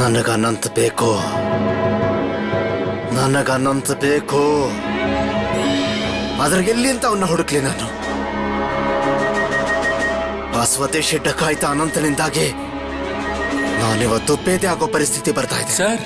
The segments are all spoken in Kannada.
ನನಗ ಅನಂತ ಬೇಕು, ನನಗ ಅನಂತ ಬೇಕು. ಆದ್ರೆ ಎಲ್ಲಿ ಅಂತ ಅವನ್ನ ಹುಡುಕ್ಲಿ ನಾನು? ಸ್ವದೇಶಿ ಶೆಡ್ಡ ಕಾಯ್ತಾ ಅನಂತನಿಂದಾಗಿ ನಾನಿವತ್ತು ಪೇದೆ ಆಗೋ ಪರಿಸ್ಥಿತಿ ಬರ್ತಾ ಇದೆ. ಸರ್,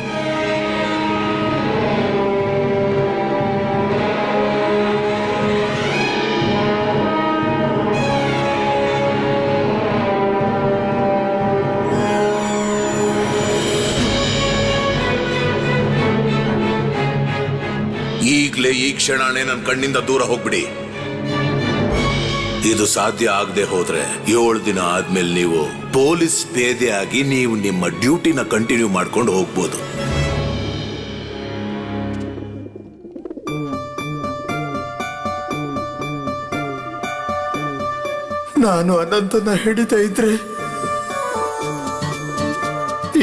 ಈಗಲೇ ಈ ಕ್ಷಣನೇ ನನ್ನ ಕಣ್ಣಿಂದ ದೂರ ಹೋಗ್ಬಿಡಿ. ಇದು ಸಾಧ್ಯ ಆಗದೆ ಹೋದ್ರೆ 7 ದಿನ ಆದ್ಮೇಲೆ ನೀವು ಪೊಲೀಸ್ ಪೇದೆ ಆಗಿ ನೀವು ನಿಮ್ಮ ಡ್ಯೂಟಿನ ಕಂಟಿನ್ಯೂ ಮಾಡ್ಕೊಂಡು ಹೋಗ್ಬೋದು. ನಾನು ಅನಂತನ ಹಿಡಿತಾ ಇದ್ರೆ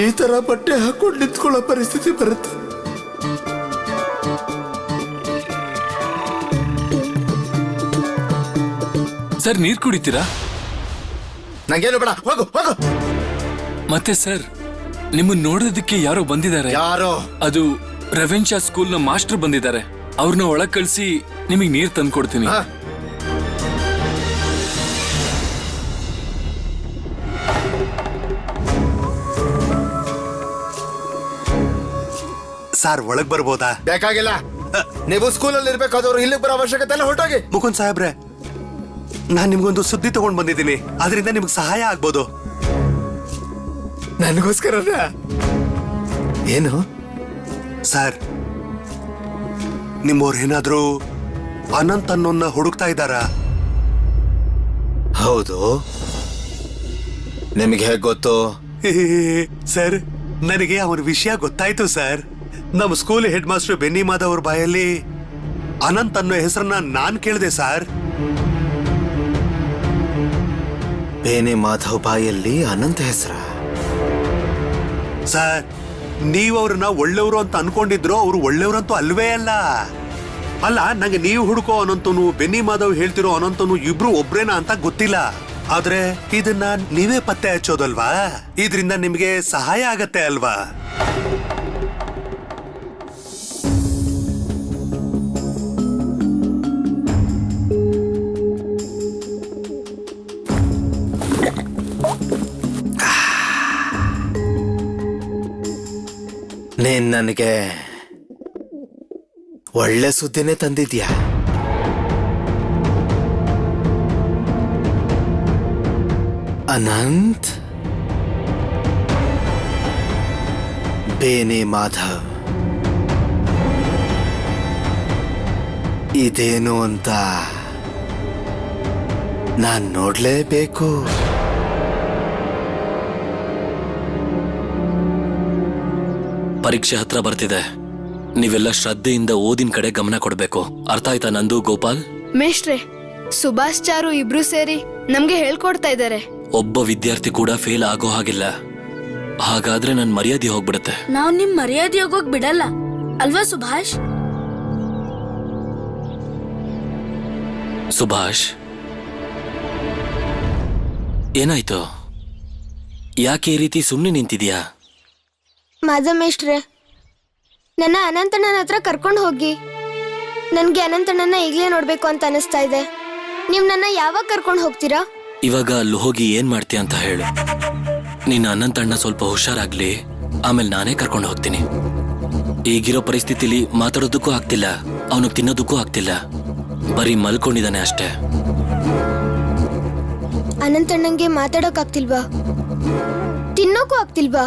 ಈ ತರ ಬಟ್ಟೆ ಹಾಕೊಂಡು ನಿಂತ್ಕೊಳ್ಳೋ ಪರಿಸ್ಥಿತಿ ಬರುತ್ತೆ. ಸರ್, ನೀರ್ ಕುಡಿತೀರಾ? ನಂಗೇನು ಬೇಡ, ಹೋಗು ಹೋಗು. ಮತ್ತೆ ಸರ್, ನಿಮ್ಮನ್ನ ನೋಡೋದಕ್ಕೆ ಯಾರೋ ಬಂದಿದ್ದಾರೆ. ಯಾರೋ? ಅದು ರೆವೆನ್ಶಾ ಸ್ಕೂಲ್ನ ಮಾಸ್ಟರ್ ಬಂದಿದ್ದಾರೆ. ಅವ್ರನ್ನ ಒಳಗ್ ಕಳ್ಸಿ ನಿಮಗೆ ನೀರ್ ತಂದ್ಕೊಡ್ತೀನಿ. ಸಾರ್, ಒಳಗ್ ಬರ್ಬೋದಾ? ಬೇಕಾಗಿಲ್ಲ, ನೀವು ಸ್ಕೂಲಲ್ಲಿ ಇರ್ಬೇಕಾದವ್ರು ಇಲ್ಲಿಗೆ ಬರೋ ಅವಶ್ಯಕತೆ ಎಲ್ಲ ಹೊರಟೋಗಿ. ಮುಕುಂದ್ ಸಾಹೇಬ್ರೆ, ನಾನ್ ನಿಮ್ಗೊಂದು ಸುದ್ದಿ ತಗೊಂಡ್ ಬಂದಿದ್ದೀನಿ. ಅದರಿಂದ ನಿಮ್ಗೆ ಸಹಾಯ ಆಗ್ಬೋದು. ನನಗೋಸ್ಕರ? ಏನು ಸರ್, ನಿಮ್ಮವ್ರು ಏನಾದ್ರೂ ಅನಂತ್ ಅನ್ನೋನ್ನ ಹುಡುಕ್ತಾ ಇದ್ದಾರಾ? ಹೌದು. ನಿಮಗೆ ಹೇಗೆ ಗೊತ್ತು? ಸರ್, ನನಗೆ ಅವನ ವಿಷಯ ಗೊತ್ತಾಯ್ತು ಸರ್. ನಮ್ಮ school head master Benny Madhav ಅವ್ರ ಬಾಯಲ್ಲಿ ಅನಂತ್ ಅನ್ನೋ ಹೆಸರನ್ನ ನಾನ್ ಕೇಳಿದೆ ಸರ್. ಬೇನೆ ಮಾಧವ್ ಬಾಯಲ್ಲಿ ಅನಂತ ಹೆಸರ? ಸರ್, ನೀವು ಅವ್ರನ್ನ ಒಳ್ಳೆಯವರು ಅಂತ ಅನ್ಕೊಂಡಿದ್ರು, ಅವ್ರು ಒಳ್ಳೆಯವ್ರಂತೂ ಅಲ್ವೇ ಅಲ್ಲ. ಅಲ್ಲ, ನಂಗೆ ನೀವು ಹುಡುಕೋ ಅನಂತನು, ಬೆನ್ನಿ ಮಾಧವ್ ಹೇಳ್ತಿರೋ ಅನಂತನು ಇಬ್ರು ಒಬ್ರೇನಾ ಅಂತ ಗೊತ್ತಿಲ್ಲ. ಆದ್ರೆ ಇದನ್ನ ನೀವೇ ಪತ್ತೆ ಹಚ್ಚೋದಲ್ವಾ? ಇದರಿಂದ ನಿಮ್ಗೆ ಸಹಾಯ ಆಗತ್ತೆ ಅಲ್ವಾ? ನೀನ್ ನನಗೆ ಒಳ್ಳೆ ಸುದ್ದಿನೇ ತಂದಿದ್ಯಾ. ಅನಂತ್, ಬೇನೆ ಮಾಧವ್ ಇದೇನು ಅಂತ ನಾನ್ ನೋಡ್ಲೇಬೇಕು. ಪರೀಕ್ಷೆ ಹತ್ರ ಬರ್ತಿದೆ. ನೀವೆಲ್ಲ ಶ್ರದ್ಧೆಯಿಂದ ಓದಿನ ಕಡೆ ಗಮನ ಕೊಡ್ಬೇಕು. ಅರ್ಥ ಆಯ್ತಾ ನಂದು, ಗೋಪಾಲ್? ಮೇಷ್ಟ್ರೆ, ಸುಭಾಷ್ ಚಾರು ಇಬ್ರು ಸೇರಿ ನಮ್ಗೆ ಹೇಳ್ಕೊಡ್ತಾ ಇದ್ದಾರೆ. ಒಬ್ಬ ವಿದ್ಯಾರ್ಥಿ ಕೂಡ ಫೇಲ್ ಆಗೋ ಹಾಗಿಲ್ಲ. ಹಾಗಾದ್ರೆ ನನ್ ಮರ್ಯಾದೆ ಹೋಗ್ಬಿಡುತ್ತೆ. ನಾವ್ ನಿಮ್ ಮರ್ಯಾದೆ ಹೋಗೋಕ್ ಬಿಡಲ್ಲ ಅಲ್ವಾ ಸುಭಾಷ್? ಸುಭಾಷ್, ಏನಾಯ್ತು? ಯಾಕೆ ಈ ರೀತಿ ಸುಮ್ಮನೆ ನಿಂತಿದ್ಯಾ? ಮಾಧವ್ ಮೇಷ್ಟ್ರೆ, ನನ್ನ ಅನಂತಣ್ಣನ ಹತ್ರ ಕರ್ಕೊಂಡು ಹೋಗಿ. ನನ್ಗೆ ಅನಂತಣ್ಣನ ಈಗ್ಲೇ ನೋಡ್ಬೇಕು ಅಂತ ಅನಿಸ್ತಾ ಇದೆ. ನೀವ್ ನನ್ನ ಯಾವಾಗ ಕರ್ಕೊಂಡು ಹೋಗ್ತೀರಾ? ಇವಾಗ ಅಲ್ಲಿ ಹೋಗಿ ಏನ್ ಮಾಡ್ತೀಯ ಅಂತ ಹೇಳು. ನಿನ್ನ ಅನಂತಣ್ಣ ಸ್ವಲ್ಪ ಹುಷಾರಾಗ್ಲಿ, ಆಮೇಲೆ ನಾನೇ ಕರ್ಕೊಂಡು ಹೋಗ್ತೀನಿ. ಈಗಿರೋ ಪರಿಸ್ಥಿತಿಲಿ ಮಾತಾಡೋದಕ್ಕೂ ಆಗ್ತಿಲ್ಲ, ಅವನು ತಿನ್ನೋದಕ್ಕೂ ಆಗ್ತಿಲ್ಲ, ಬರೀ ಮಲ್ಕೊಂಡಿದ್ದಾನೆ ಅಷ್ಟೇ. ಅನಂತಣ್ಣಂಗೆ ಮಾತಾಡೋಕ್ ಆಗ್ತಿಲ್ವಾ? ತಿನ್ನೋಕು ಆಗ್ತಿಲ್ವಾ?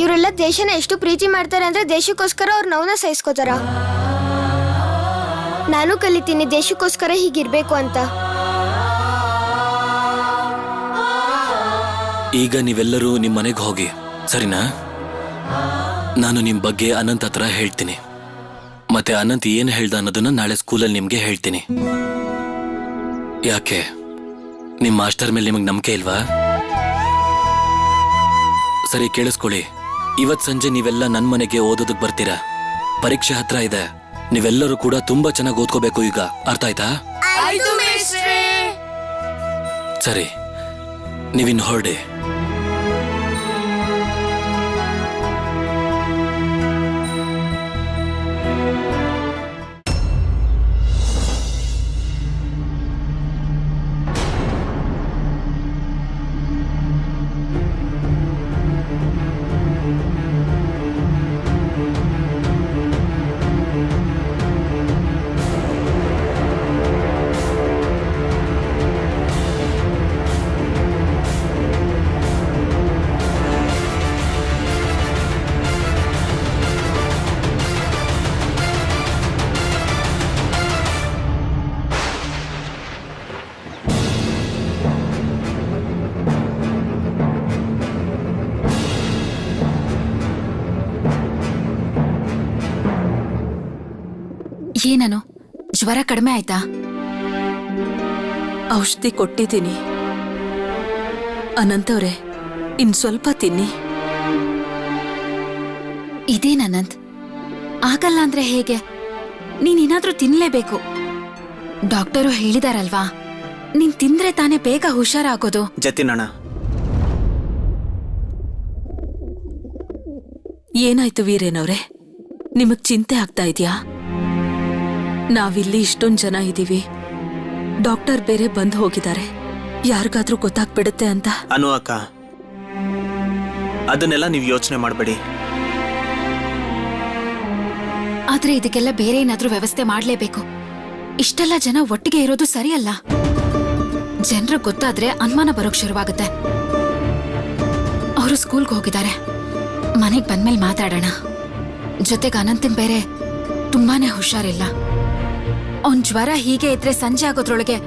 ಇವರೆಲ್ಲ ದೇಶನ ಎಷ್ಟು ಪ್ರೀತಿ ಮಾಡ್ತಾರೆ ಅಂದ್ರೆ ದೇಶಕ್ಕೋಸ್ಕರ ಅವ್ರ ನೋವನ್ನ ಸಹಿಸ್ಕೋತಾರ. ನಾನು ಕಲಿತೀನಿ ದೇಶಕ್ಕೋಸ್ಕರ ಹೀಗಿರ್ಬೇಕು ಅಂತ. ಈಗ ನೀವೆಲ್ಲರೂ ನಿಮ್ ಮನೆಗೆ ಹೋಗಿ, ಸರಿನಾ? ನಾನು ನಿಮ್ ಬಗ್ಗೆ ಅನಂತ್ ಹತ್ರ ಹೇಳ್ತೀನಿ. ಮತ್ತೆ ಅನಂತ್ ಏನ್ ಹೇಳ್ದ ಅನ್ನೋದನ್ನ ನಾಳೆ ಸ್ಕೂಲಲ್ಲಿ ನಿಮ್ಗೆ ಹೇಳ್ತೀನಿ. ಯಾಕೆ, ನಿಮ್ ಮಾಸ್ಟರ್ ಮೇಲೆ ನಿಮಗ್ ನಂಬಿಕೆ ಇಲ್ವಾ? ಸರಿ, ಕೇಳಿಸ್ಕೊಳ್ಳಿ. ಇವತ್ ಸಂಜೆ ನೀವೆಲ್ಲ ನನ್ ಮನೆಗೆ ಓದೋದಕ್ ಬರ್ತೀರಾ. ಪರೀಕ್ಷೆ ಹತ್ರ ಇದೆ. ನೀವೆಲ್ಲರೂ ಕೂಡ ತುಂಬಾ ಚೆನ್ನಾಗಿ ಓದ್ಕೋಬೇಕು ಈಗ. ಅರ್ಥ ಆಯ್ತಾ? ಸರಿ, ನೀವಿನ್ ಹೊರಡಿ. ಏನನು ಜ್ವರ ಕಡಿಮೆ ಆಯ್ತಾ? ಔಷಧಿ ಕೊಟ್ಟಿದ್ದೀನಿ. ಅನಂತವ್ರೆ, ಇನ್ ಸ್ವಲ್ಪ ತಿನ್ನಿ. ಇದೇನ್ ಅನಂತ್, ಆಗಲ್ಲ ಅಂದ್ರೆ ಹೇಗೆ? ನೀನೇನಾದ್ರೂ ತಿನ್ಲೇಬೇಕು. ಡಾಕ್ಟರು ಹೇಳಿದಾರಲ್ವಾ, ನೀನ್ ತಿಂದ್ರೆ ತಾನೇ ಬೇಗ ಹುಷಾರಾಗೋದು. ಜತಿನಣ್ಣ, ಏನಾಯ್ತು ವೀರೇನವ್ರೆ? ನಿಮಗ್ ಚಿಂತೆ ಆಗ್ತಾ ಇದ್ಯಾ? ನಾವಿಲ್ಲಿ ಇಷ್ಟೊಂದ್ ಜನ ಇದೀವಿ, ಡಾಕ್ಟರ್ ಬೇರೆ ಬಂದು ಹೋಗಿದ್ದಾರೆ. ಯಾರಿಗಾದ್ರೂ ಗೊತ್ತಾಗ್ಬಿಡುತ್ತೆ ಅಂತ. ಅನು ಅಕ್ಕ, ಅದನ್ನೆಲ್ಲ ನೀವು ಯೋಚನೆ ಮಾಡಬೇಡಿ. ಆದ್ರೆ ಇದಕ್ಕೆಲ್ಲ ಬೇರೆ ಏನಾದ್ರೂ ವ್ಯವಸ್ಥೆ ಮಾಡ್ಲೇಬೇಕು. ಇಷ್ಟೆಲ್ಲ ಜನ ಒಟ್ಟಿಗೆ ಇರೋದು ಸರಿಯಲ್ಲ. ಜನರು ಗೊತ್ತಾದ್ರೆ ಅನುಮಾನ ಬರೋಕ್ ಶುರುವಾಗುತ್ತೆ. ಅವರು ಸ್ಕೂಲ್ಗೆ ಹೋಗಿದ್ದಾರೆ, ಮನೆಗ್ ಬಂದ್ಮೇಲೆ ಮಾತಾಡೋಣ. ಜೊತೆಗೆ ಅನಂತನ್ ಬೇರೆ ತುಂಬಾನೇ ಹುಷಾರಿಲ್ಲ. ಅವನ್ ಜ್ವರ ಹೀಗೆ ಇದ್ರೆ ಸಂಜೆ ಆಗೋದ್ರೊಳಗೆ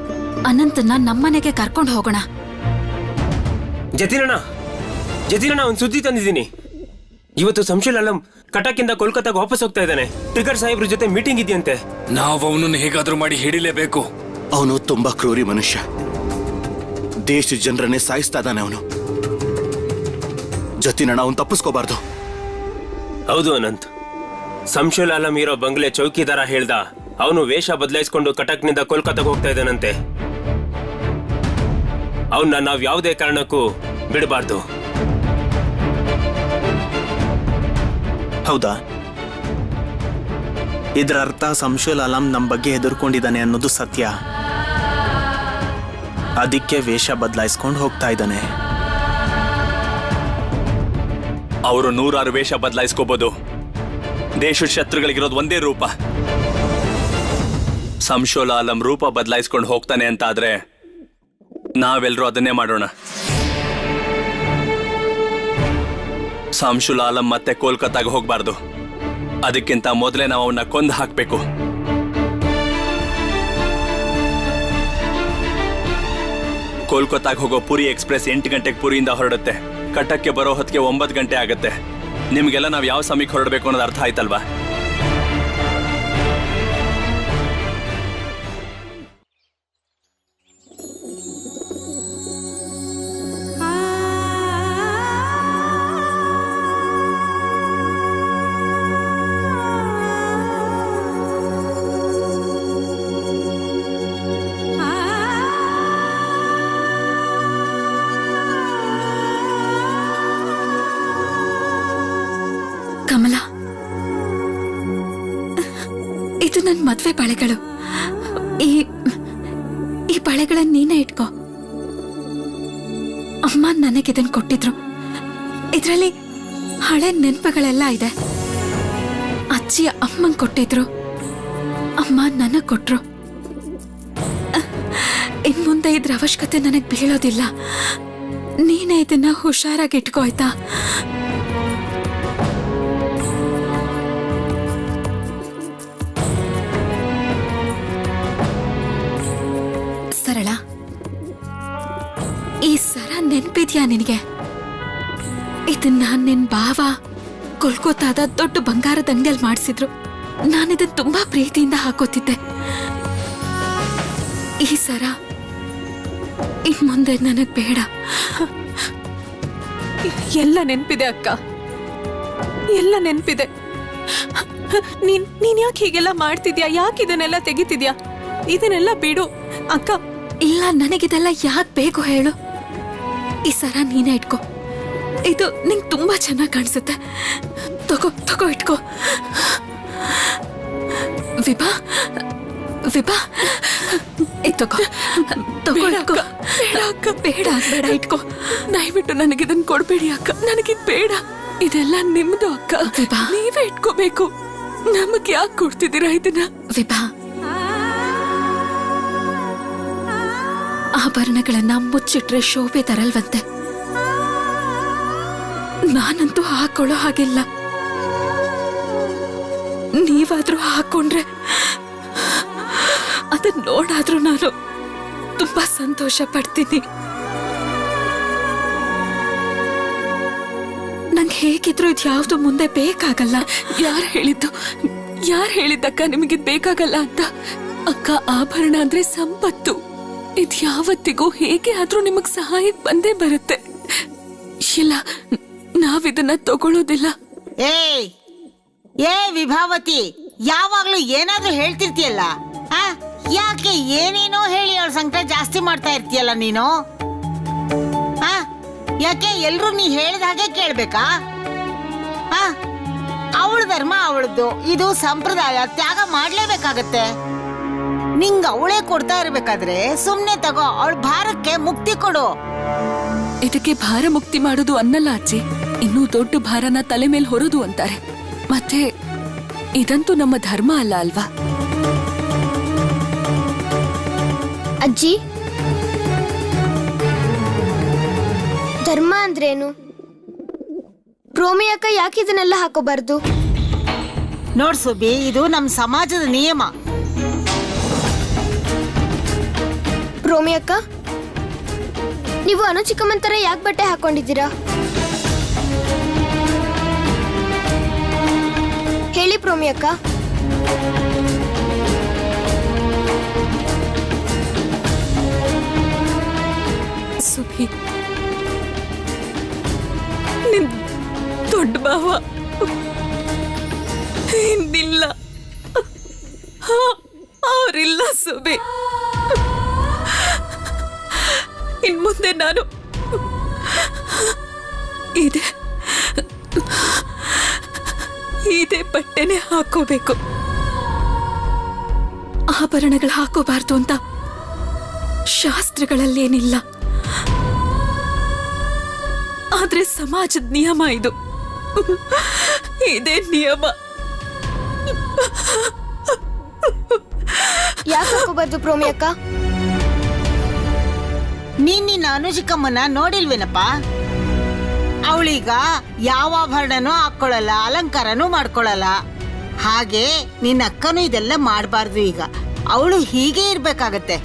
ಅನಂತನ್ನ ನಮ್ಮನೆಗೆ ಕರ್ಕೊಂಡು ಹೋಗೋಣ. ಜತಿನಣ್ಣ, ಒಂದ್ ಸುದ್ದಿ ತಂದಿದ್ದೀನಿ. ಇವತ್ತು ಸಂಶುಲ್ ಅಲಂ ಕಟಕಿಂದ ಕೋಲ್ಕತ್ತಾಗ ವಾಪಸ್ ಹೋಗ್ತಾ ಇದ್ದಾನೆ. ಟ್ರಿಗರ್ ಸಾಹೇಬ್ರ ಜೊತೆ ಮೀಟಿಂಗ್ ಇದೆಯಂತೆ. ನಾವು ಅವನನ್ನು ಹೇಗಾದ್ರೂ ಮಾಡಿ ಹಿಡಿಲೇಬೇಕು. ಅವನು ತುಂಬಾ ಕ್ರೂರಿ ಮನುಷ್ಯ. ದೇಶದ ಜನರನ್ನೇ ಸಾಯಿಸ್ತಾ ಇದ್ದಾನೆ ಅವನು. ಜತಿನಣ್ಣ, ಅವನು ತಪ್ಪಿಸ್ಕೋಬಾರ್ದು. ಹೌದು ಅನಂತ್, ಸಂಶುಲ್ ಅಲಂ ಇರೋ ಬಂಗ್ಲೆ ಚೌಕಿದಾರ ಹೇಳ್ದ ಅವನು ವೇಷ ಬದಲಾಯಿಸ್ಕೊಂಡು ಕಟಕ್ನಿಂದ ಕೋಲ್ಕತ್ತಾಗ ಹೋಗ್ತಾ ಇದ್ದಾನಂತೆ. ಅವನ್ನ ನಾವ್ ಯಾವುದೇ ಕಾರಣಕ್ಕೂ ಬಿಡಬಾರ್ದು. ಹೌದಾ? ಇದರ ಅರ್ಥ ಸಂಶುಲ್ ಅಲಂ ನಮ್ಮ ಬಗ್ಗೆ ಹೆದರ್ಕೊಂಡಿದ್ದಾನೆ ಅನ್ನೋದು ಸತ್ಯ. ಅದಕ್ಕೆ ವೇಷ ಬದಲಾಯಿಸ್ಕೊಂಡು ಹೋಗ್ತಾ ಇದ್ದಾನೆ. ಅವರು 100 ವೇಷ ಬದಲಾಯಿಸ್ಕೋಬಹುದು. ದೇಶದ ಶತ್ರುಗಳಿಗಿರೋದು ಒಂದೇ ರೂಪ. ಸಂಶೋಲ ಅಲಂ ರೂಪ ಬದಲಾಯಿಸ್ಕೊಂಡು ಹೋಗ್ತಾನೆ ಅಂತ ಆದ್ರೆ ನಾವೆಲ್ಲರೂ ಅದನ್ನೇ ಮಾಡೋಣ. ಸಂಶುಲ್ ಆಲಂ ಮತ್ತೆ ಕೋಲ್ಕತ್ತಾಗ ಹೋಗ್ಬಾರ್ದು. ಅದಕ್ಕಿಂತ ಮೊದಲೇ ನಾವು ಅವನ್ನ ಕೊಂದು ಹಾಕ್ಬೇಕು. ಕೋಲ್ಕತ್ತಾಗ ಹೋಗೋ ಪುರಿ ಎಕ್ಸ್ಪ್ರೆಸ್ 8 ಗಂಟೆಗೆ ಪುರಿಯಿಂದ ಹೊರಡುತ್ತೆ. ಕಟಕ್ಗೆ ಬರೋ ಹೊತ್ತಿಗೆ 9 ಗಂಟೆ ಆಗುತ್ತೆ. ನಿಮ್ಗೆಲ್ಲ ನಾವು ಯಾವ ಸಮಯಕ್ಕೆ ಹೊರಡಬೇಕು ಅನ್ನೋದು ಅರ್ಥ ಆಯ್ತಲ್ವಾ? ಕಮಲ, ಇದು ನನ್ನ ಮದ್ವೆ ಬಳೆಗಳು. ಈ ಬಳೆಗಳನ್ನ ನೀನೇ ಇಟ್ಕೋ. ಅಮ್ಮ ನನಗಿದನ್ ಕೊಟ್ಟಿದ್ರು. ಇದ್ರಲ್ಲಿ ಹಳೆ ನೆನಪುಗಳೆಲ್ಲ ಇದೆ. ಅಜ್ಜಿ ಅಮ್ಮಂಗ್ ಕೊಟ್ಟಿದ್ರು, ಅಮ್ಮ ನನಗ್ ಕೊಟ್ರು. ಇನ್ ಮುಂದೆ ಇದ್ರ ಅವಶ್ಯಕತೆ ನನಗ್ ಬೀಳೋದಿಲ್ಲ. ನೀನೇ ಇದನ್ನ ಹುಷಾರಾಗಿ ಇಟ್ಕೋ, ಆಯ್ತಾ? ಸರಳ, ಈ ಸರ ನೆನ್ಪಿದ್ಯಾ ನಿನಗೆ? ಇದನ್ನ ನಿನ್ ಭಾವ ಕೋಲ್ಕತ್ತಾದ ದೊಡ್ಡ ಬಂಗಾರದ ಅಂಗಡಿಯಲ್ಲಿ ಮಾಡಿಸಿದ್ರು. ನಾನಿದನ್ ತುಂಬಾ ಪ್ರೀತಿಯಿಂದ ಹಾಕೋತಿದ್ದೆ. ಈ ಸರ ಇನ್ ಮುಂದೆ ನನಗ್ ಬೇಡ. ಎಲ್ಲ ನೆನ್ಪಿದೆ ಅಕ್ಕ, ಎಲ್ಲ ನೆನ್ಪಿದೆ. ನೀನ್ ಯಾಕೆ ಹೀಗೆಲ್ಲ ಮಾಡ್ತಿದ್ಯಾ? ಯಾಕೆ ಇದನ್ನೆಲ್ಲ ತೆಗಿತಿದ್ಯಾ? ಇದನ್ನೆಲ್ಲ ಬಿಡು ಅಕ್ಕ. ಇಲ್ಲ, ನನಗಿದೆಲ್ಲ ಯಾಕೆ ಬೇಕು ಹೇಳು? ಈ ಸರ ನೀನೇ ಇಟ್ಕೋ. ಇದು ನಿಂಗೆ ತುಂಬಾ ಚೆನ್ನಾಗಿ ಕಾಣಿಸುತ್ತೆ. ತಗೋ ಇಟ್ಕೋ. ವಿಭಾ, ತಗೋ ಇಟ್ಕೋ. ಬೇಡ ಇಟ್ಕೋ. ದಯವಿಟ್ಟು ನನಗಿದನ್ ಕೊಡ್ಬೇಡಿ ಅಕ್ಕ. ನನಗಿದ್ ಬೇಡ. ಇದೆಲ್ಲ ನಿಮ್ದು ಅಕ್ಕ. ವಿಭಾ, ನೀವೇ ಇಟ್ಕೋಬೇಕು. ನಮಗ್ ಯಾಕೆ ಕೊಡ್ತಿದ್ದೀರಾ ಇದನ್ನ? ವಿಭಾ, ಆಭರಣಗಳನ್ನ ಮುಚ್ಚಿಟ್ರೆ ಶೋಭೆ ತರಲ್ವಂತೆ. ನಾನಂತೂ ಹಾಕೊಳ್ಳೋ ಹಾಗಿಲ್ಲ. ನೀವಾದ್ರೂ ಹಾಕೊಂಡ್ರೆ ಅದನ್ನ ನೋಡಾದ್ರೂ ನಾನು ತುಂಬಾ ಸಂತೋಷ ಪಡ್ತೀನಿ. ನಂಗೆ ಹೇಗಿದ್ರು ಇದು ಯಾವ್ದು ಮುಂದೆ ಬೇಕಾಗಲ್ಲ. ಯಾರು ಹೇಳಿದ್ದು? ಯಾರು ಹೇಳಿದ್ದಕ್ಕ ನಿಮಗೆ ಬೇಕಾಗಲ್ಲ ಅಂತ? ಅಕ್ಕ, ಆಭರಣ ಅಂದ್ರೆ ಸಂಪತ್ತು. ಇದ್ ಯಾವತ್ತಿಗೂ ಹೇಗೆ ಆದ್ರೂ ನಿಮಗ್ ಸಹಾಯಕ್ ಬಂದೇ ಬರುತ್ತೆ. ಇಲ್ಲ, ನಾವಿದನ್ನ ತಗೊಳ್ಳೋದಿಲ್ಲ. ಏ ವಿಭಾವತಿ, ಯಾವಾಗ್ಲೂ ಏನಾದ್ರೂ ಹೇಳ್ತಿರ್ತೀಯಲ್ಲ, ಯಾಕೆ ಏನೇನೋ ಹೇಳಿ ಅವಳ ಸಂಕಟ ಜಾಸ್ತಿ ಮಾಡ್ತಾ ಇರ್ತೀಯಲ್ಲ ನೀನು? ಯಾಕೆ ಎಲ್ರು ನೀ ಹೇಳಿದ ಹಾಗೆ ಕೇಳ್ಬೇಕಾ? ಅವಳ ಧರ್ಮ ಅವಳದ್ದು, ಇದು ಸಂಪ್ರದಾಯ, ತ್ಯಾಗ ಮಾಡ್ಲೇಬೇಕಾಗತ್ತೆ. ನಿಂಗ ಅವಳೇ ಕೊಡ್ತಾ ಇರ್ಬೇಕಾದ್ರೆ ಸುಮ್ನೆ ತಗೋ, ಅವಳ ಭಾರಕ್ಕೆ ಮುಕ್ತಿ ಕೊಡು. ಇದಕ್ಕೆ ಭಾರ ಮುಕ್ತಿ ಮಾಡೋದು ಅನ್ನಲ್ಲ ಅಜ್ಜಿ, ಇನ್ನೂ ದೊಡ್ಡ ಭಾರನ ತಲೆ ಮೇಲೆ ಹೊರೋದು ಅಂತಾರೆ. ಮತ್ತೆ ಇದಂತೂ ನಮ್ಮ ಧರ್ಮ ಅಲ್ಲ ಅಲ್ವಾ? ಅಜ್ಜಿ, ಧರ್ಮ ಅಂದ್ರೇನು? ಪ್ರೋಮಿ ಅಕ್ಕ ಯಾಕೆ ಇದನ್ನೆಲ್ಲ ಹಾಕೋಬಾರ್ದು? ನೋಡ್ ಸುಬ್ಬಿ, ಇದು ನಮ್ ಸಮಾಜದ ನಿಯಮ. ಪ್ರೋಮಿ ಅಕ್ಕ, ನೀವು ಅನು ಚಿಕ್ಕಮ್ಮನ್ ತರ ಯಾಕೆ ಬಟ್ಟೆ ಹಾಕೊಂಡಿದ್ದೀರಾ? ಹೇಳಿ ಪ್ರೋಮಿ ಅಕ್ಕ. ಸುಭಿ, ನಿನ್ ದೊಡ್ಡ ಭಾವ ಇನ್ನಿಲ್ಲ, ಅವರಿಲ್ಲ ಸುಬಿ. ಇನ್ ಮುಂದೆ ನಾನು ಇದೇ ಬಟ್ಟೆನೆ ಹಾಕೋಬೇಕು. ಆಭರಣಗಳು ಹಾಕೋಬಾರ್ದು ಅಂತ ಶಾಸ್ತ್ರಗಳಲ್ಲೇನಿಲ್ಲ, ಆದ್ರೆ ಸಮಾಜದ ನಿಯಮ ಇದು. ಇದೇ ನಿಯಮ. ಯಾಕೆ ಹಾಕೋಬಾರ್ದು ಪ್ರೋಮಿ ಅಕ್ಕ? ನಿನ್ನ ಅನುಜಿಕಮ್ಮನ ನೋಡಿಲ್ವೇನಪ್ಪ? ಅವಳೀಗ ಯಾವ ಆಭರಣನೂ ಹಾಕೊಳ್ಳಲ್ಲ, ಅಲಂಕಾರನೂ ಮಾಡ್ಕೊಳ್ಳಲ್ಲ. ಹಾಗೆ ನಿನ್ನ ಅಕ್ಕನೂ ಇದೆಲ್ಲ ಮಾಡಬಾರ್ದು. ಈಗ ಅವಳು ಹೀಗೆ ಇರ್ಬೇಕಾಗತ್ತೆ,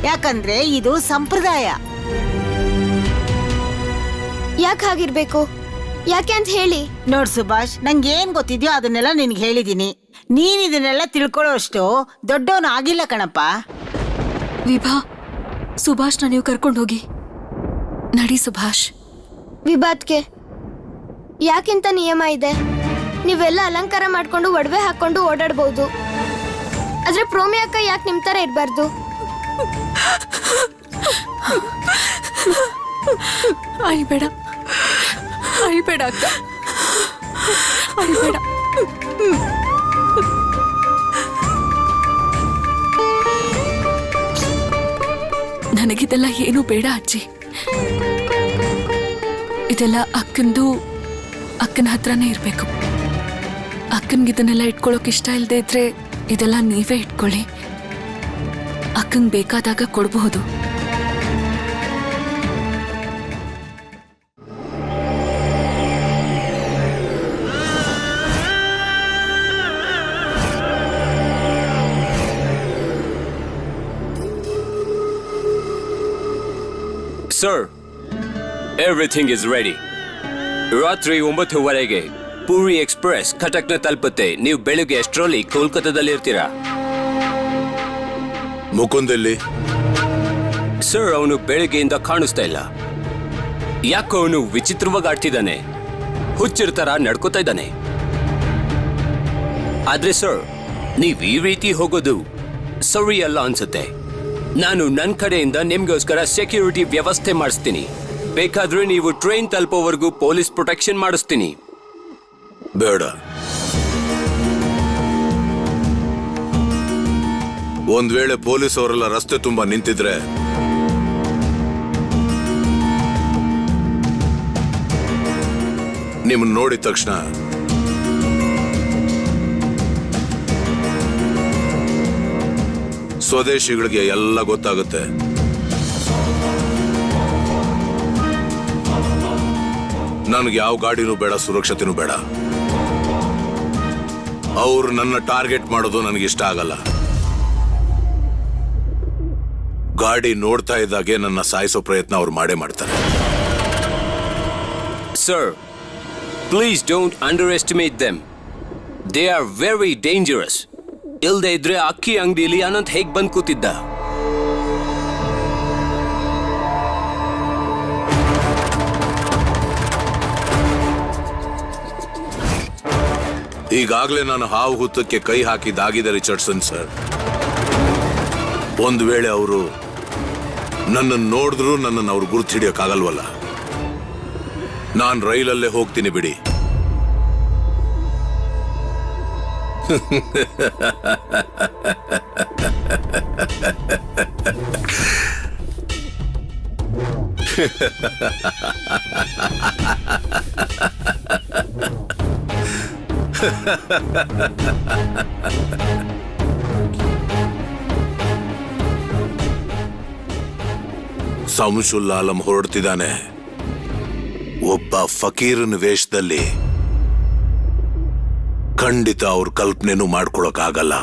ಯಾಕಂದ್ರೆ ಇದು ಸಂಪ್ರದಾಯ. ಯಾಕೆ ಹಾಗಿರ್ಬೇಕು? ಯಾಕೆ ಅಂತ ಹೇಳಿ. ನೋಡ್ ಸುಭಾಷ್, ನಂಗೆ ಏನ್ ಗೊತ್ತಿದ್ಯೋ ಅದನ್ನೆಲ್ಲ ನಿನ್ಗೆ ಹೇಳಿದೀನಿ. ನೀನ್ ಇದನ್ನೆಲ್ಲ ತಿಳ್ಕೊಳ್ಳೋ ಅಷ್ಟು ದೊಡ್ಡವನು ಆಗಿಲ್ಲ ಕಣಪ್ಪ. ವಿಭಾ, ಸುಭಾಷ್ನ ನೀವು ಕರ್ಕೊಂಡು ಹೋಗಿ. ನಡಿ ಸುಭಾಷ್. ವಿಭಾತ್ಗೆ ಯಾಕಿಂತ ನಿಯಮ ಇದೆ? ನೀವೆಲ್ಲ ಅಲಂಕಾರ ಮಾಡ್ಕೊಂಡು ಒಡವೆ ಹಾಕೊಂಡು ಓಡಾಡ್ಬೋದು, ಆದ್ರೆ ಪ್ರೋಮಿ ಅಕ್ಕ ಯಾಕೆ ನಿಮ್ ತರ ಇರ್ಬಾರ್ದು? ಅಳ್ಬೇಡ, ಅಳ್ಬೇಡ ಅಕ್ಕ, ಅಳ್ಬೇಡ. ನನಗಿದೆಲ್ಲ ಏನು ಬೇಡ ಅಜ್ಜಿ. ಇದೆಲ್ಲ ಅಕ್ಕನ ಹತ್ರನೇ ಇರ್ಬೇಕು. ಅಕ್ಕನ್ಗಿದನ್ನೆಲ್ಲ ಇಟ್ಕೊಳ್ಳೋಕೆ ಇಷ್ಟ ಇಲ್ಲದೆ ಇದ್ರೆ ಇದೆಲ್ಲ ನೀವೇ ಇಟ್ಕೊಳ್ಳಿ. ಅಕ್ಕಂಗ್ ಬೇಕಾದಾಗ ಕೊಡಬಹುದು. Sir, everything is ready. ರಾತ್ರಿ 9:00ವರೆಗೆ ಪೂರಿ ಎಕ್ಸ್ಪ್ರೆಸ್ ಕಟಕ್ನ ತಲುಪುತ್ತೆ. ನೀವು ಬೆಳಿಗ್ಗೆ ಎಷ್ಟರಲ್ಲಿ ಕೋಲ್ಕತ್ತಾದಲ್ಲಿ ಇರ್ತೀರಾ? ಮುಕುಂದಲ್ಲಿ. ಸರ್, ಅವನು ಬೆಳಿಗ್ಗೆಯಿಂದ ಕಾಣಿಸ್ತಾ ಇಲ್ಲ. ಯಾಕೋ ಅವನು ವಿಚಿತ್ರವಾಗಿ ಆಡ್ತಿದ್ದಾನೆ, ಹುಚ್ಚಿರ ತರ ನಡ್ಕೋತಾ ಇದ್ದಾನೆ. ಆದ್ರೆ ಸರ್, ನೀವ್ ಈ ರೀತಿ ಹೋಗೋದು ಸರಿ ಅಲ್ಲ ಅನ್ಸುತ್ತೆ. ನಾನು ನನ್ನ ಕಡೆಯಿಂದ ನಿಮ್ಗೋಸ್ಕರ ಸೆಕ್ಯೂರಿಟಿ ವ್ಯವಸ್ಥೆ ಮಾಡಿಸ್ತೀನಿ. ಬೇಕಾದ್ರೆ ನೀವು ಟ್ರೈನ್ ತಲುಪೋವರೆಗೂ ಪೊಲೀಸ್ ಪ್ರೊಟೆಕ್ಷನ್ ಮಾಡಿಸ್ತೀನಿ. ಬೇಡ. ಒಂದ್ ವೇಳೆ ಪೊಲೀಸ್ ಅವರೆಲ್ಲ ರಸ್ತೆ ತುಂಬಾ ನಿಂತಿದ್ರೆ ನಿಮ್ಮನ್ನ ನೋಡಿದ ತಕ್ಷಣ ಸ್ವದೇಶಿಗಳಿಗೆ ಎಲ್ಲ ಗೊತ್ತಾಗುತ್ತೆ. ನನಗೆ ಯಾವ ಗಾಡಿನೂ ಬೇಡ, ಸುರಕ್ಷತೆನೂ ಬೇಡ. ಅವ್ರು ನನ್ನ ಟಾರ್ಗೆಟ್ ಮಾಡೋದು ನನಗಿಷ್ಟ ಆಗಲ್ಲ. ಗಾಡಿ ನೋಡ್ತಾ ಇದ್ದಾಗೆ ನನ್ನ ಸಾಯಿಸೋ ಪ್ರಯತ್ನ ಅವ್ರು ಮಾಡೇ ಮಾಡ್ತಾರೆ. Sir, please don't under estimate them. They are very dangerous. ಇಲ್ದೇ ಇದ್ರೆ ಅಕ್ಕಿ ಅಂಗಡಿಲಿ ಅನಂತ್ ಹೇಗ್ ಬಂದ್ ಕೂತಿದ್ದ? ಈಗಾಗಲೇ ನಾನು ಹಾವು ಹುತ್ತಕ್ಕೆ ಕೈ ಹಾಕಿದ್ದಾಗಿದೆ ರಿಚರ್ಡ್ಸನ್ ಸರ್. ಒಂದು ವೇಳೆ ಅವರು ನನ್ನನ್ನು ನೋಡಿದ್ರು ನನ್ನನ್ನು ಅವ್ರು ಗುರುತು ಹಿಡಿಯೋಕ್ಕಾಗಲ್ವಲ್ಲ. ನಾನು ರೈಲಲ್ಲೇ ಹೋಗ್ತೀನಿ ಬಿಡಿ. ಸಂಶುಲ್ ಆಲಂ ಹೊರಡ್ತಿದ್ದಾನೆ ಒಬ್ಬ ಫಕೀರನ ವೇಷದಲ್ಲಿ. ಖಂಡಿತ ಅವ್ರ ಕಲ್ಪನೆನೂ ಮಾಡ್ಕೊಳಕ್ಕಾಗಲ್ಲ.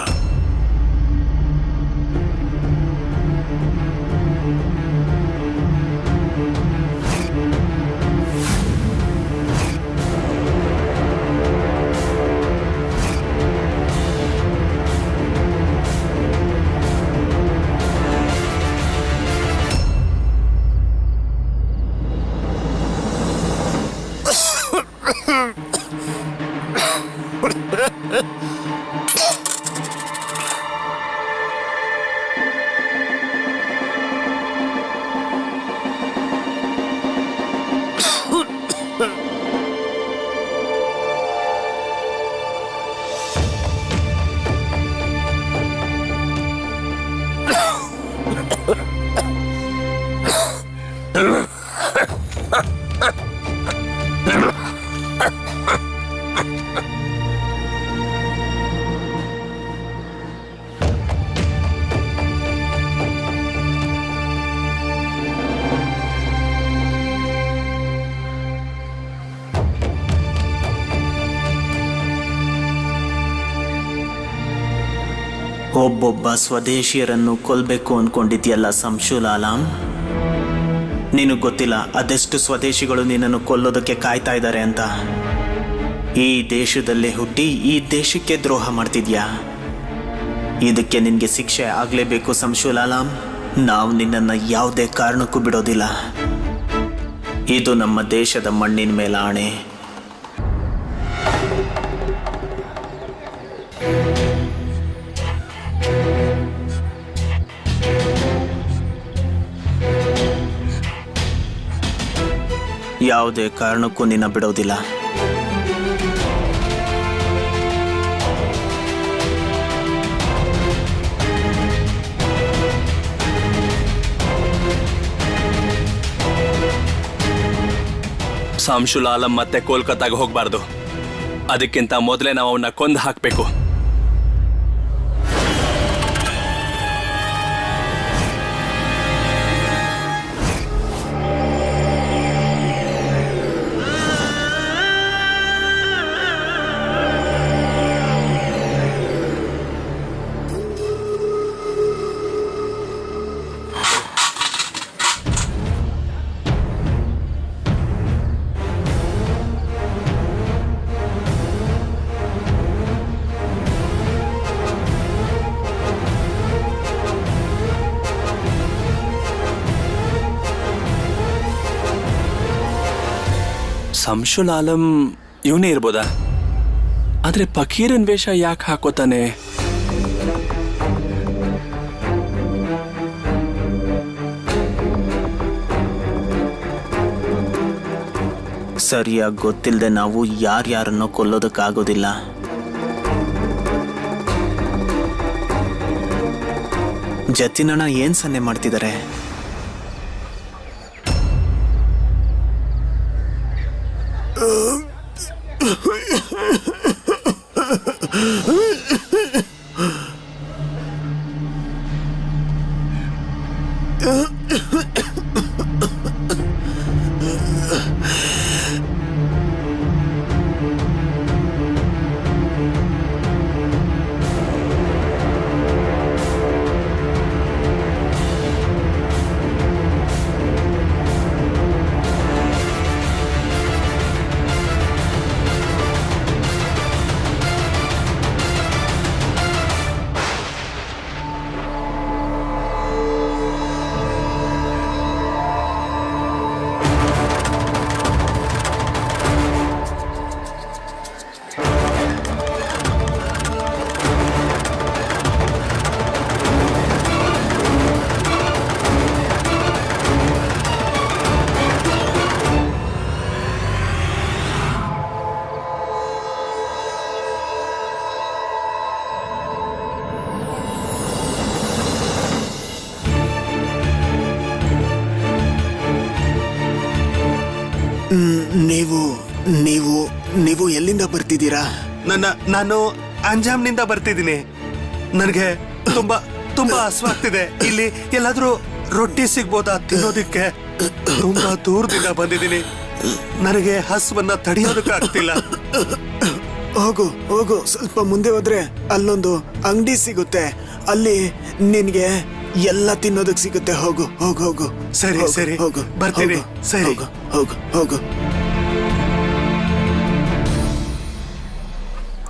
ಒಬ್ಬೊಬ್ಬ ಸ್ವದೇಶಿಯರನ್ನು ಕೊಲ್ಬೇಕು ಅನ್ಕೊಂಡಿದ್ಯಲ್ಲ ಸಂಶುಲ್ ಆಲಂ. ನಿನಗೆ ಗೊತ್ತಿಲ್ಲ ಅದೆಷ್ಟು ಸ್ವದೇಶಿಗಳು ನಿನ್ನನ್ನು ಕೊಲ್ಲೋದಕ್ಕೆ ಕಾಯ್ತಾ ಇದ್ದಾರೆ ಅಂತ. ಈ ದೇಶದಲ್ಲೇ ಹುಟ್ಟಿ ಈ ದೇಶಕ್ಕೆ ದ್ರೋಹ ಮಾಡ್ತಿದ್ಯಾ. ಇದಕ್ಕೆ ನಿನಗೆ ಶಿಕ್ಷೆ ಆಗಲೇಬೇಕು ಸಂಶುಲ್ ಆಲಂ. ನಾವು ನಿನ್ನನ್ನು ಯಾವುದೇ ಕಾರಣಕ್ಕೂ ಬಿಡೋದಿಲ್ಲ. ಇದು ನಮ್ಮ ದೇಶದ ಮಣ್ಣಿನ ಮೇಲೆ ಆಣೆ. ಯಾವುದೇ ಕಾರಣಕ್ಕೂ ನಿನ್ನ ಬಿಡೋದಿಲ್ಲ. ಸಂಶುಲ್ ಆಲಂ ಮತ್ತೆ ಕೋಲ್ಕತ್ತಾಗ ಹೋಗ್ಬಾರ್ದು. ಅದಕ್ಕಿಂತ ಮೊದಲೇ ನಾವು ಅವನ್ನ ಕೊಂದು ಹಾಕ್ಬೇಕು. ಸಂಶುಲ್ ಆಲಂ ಇವನೇ ಇರ್ಬೋದಾ? ಆದ್ರೆ ಫಕೀರನ್ ವೇಷ ಯಾಕೆ ಹಾಕೋತಾನೆ? ಸರಿಯಾಗಿ ಗೊತ್ತಿಲ್ಲದೆ ನಾವು ಯಾರ್ಯಾರನ್ನೋ ಕೊಲ್ಲೋದಕ್ಕಾಗೋದಿಲ್ಲ. ಜತಿನಣ್ಣ ಏನ್ ಸನ್ನೆ ಮಾಡ್ತಿದ್ದಾರೆ? ನೀವು ನೀವು ನೀವು ಎಲ್ಲಿಂದ ಬರ್ತಿದ್ದೀರಾ? ನಾನು ಅಂಜಾಮ್ನಿಂದ ಬರ್ತಿದ್ದೀನಿ. ನನಗೆ ತುಂಬಾ ತುಂಬಾ ಹಸ್ವಾಗ್ತಿದೆ. ಇಲ್ಲಿ ಎಲ್ಲಾದ್ರೂ ರೊಟ್ಟಿ ಸಿಗ್ಬೋದಾ ತಿನ್ನೋದಿಕ್ಕೆ? ತುಂಬಾ ದೂರದಿಂದ ಬಂದಿದ್ದೀನಿ. ನನಗೆ ಹಸ್ವನ್ನ ತಡೆಯೋದಕ್ಕಾಗ್ತಿಲ್ಲ. ಹೋಗು ಹೋಗು, ಸ್ವಲ್ಪ ಮುಂದೆ ಹೋದ್ರೆ ಅಲ್ಲೊಂದು ಅಂಗಡಿ ಸಿಗುತ್ತೆ. ಅಲ್ಲಿ ನಿನ್ಗೆ ಎಲ್ಲ ತಿನ್ನೋದಕ್ ಸಿಗುತ್ತೆ. ಹೋಗು ಹೋಗು ಹೋಗು. ಸರಿ ಸರಿ ಹೋಗು, ಬರ್ತೀನಿ. ಸರಿ ಹೋಗು ಹೋಗು ಹೋಗು.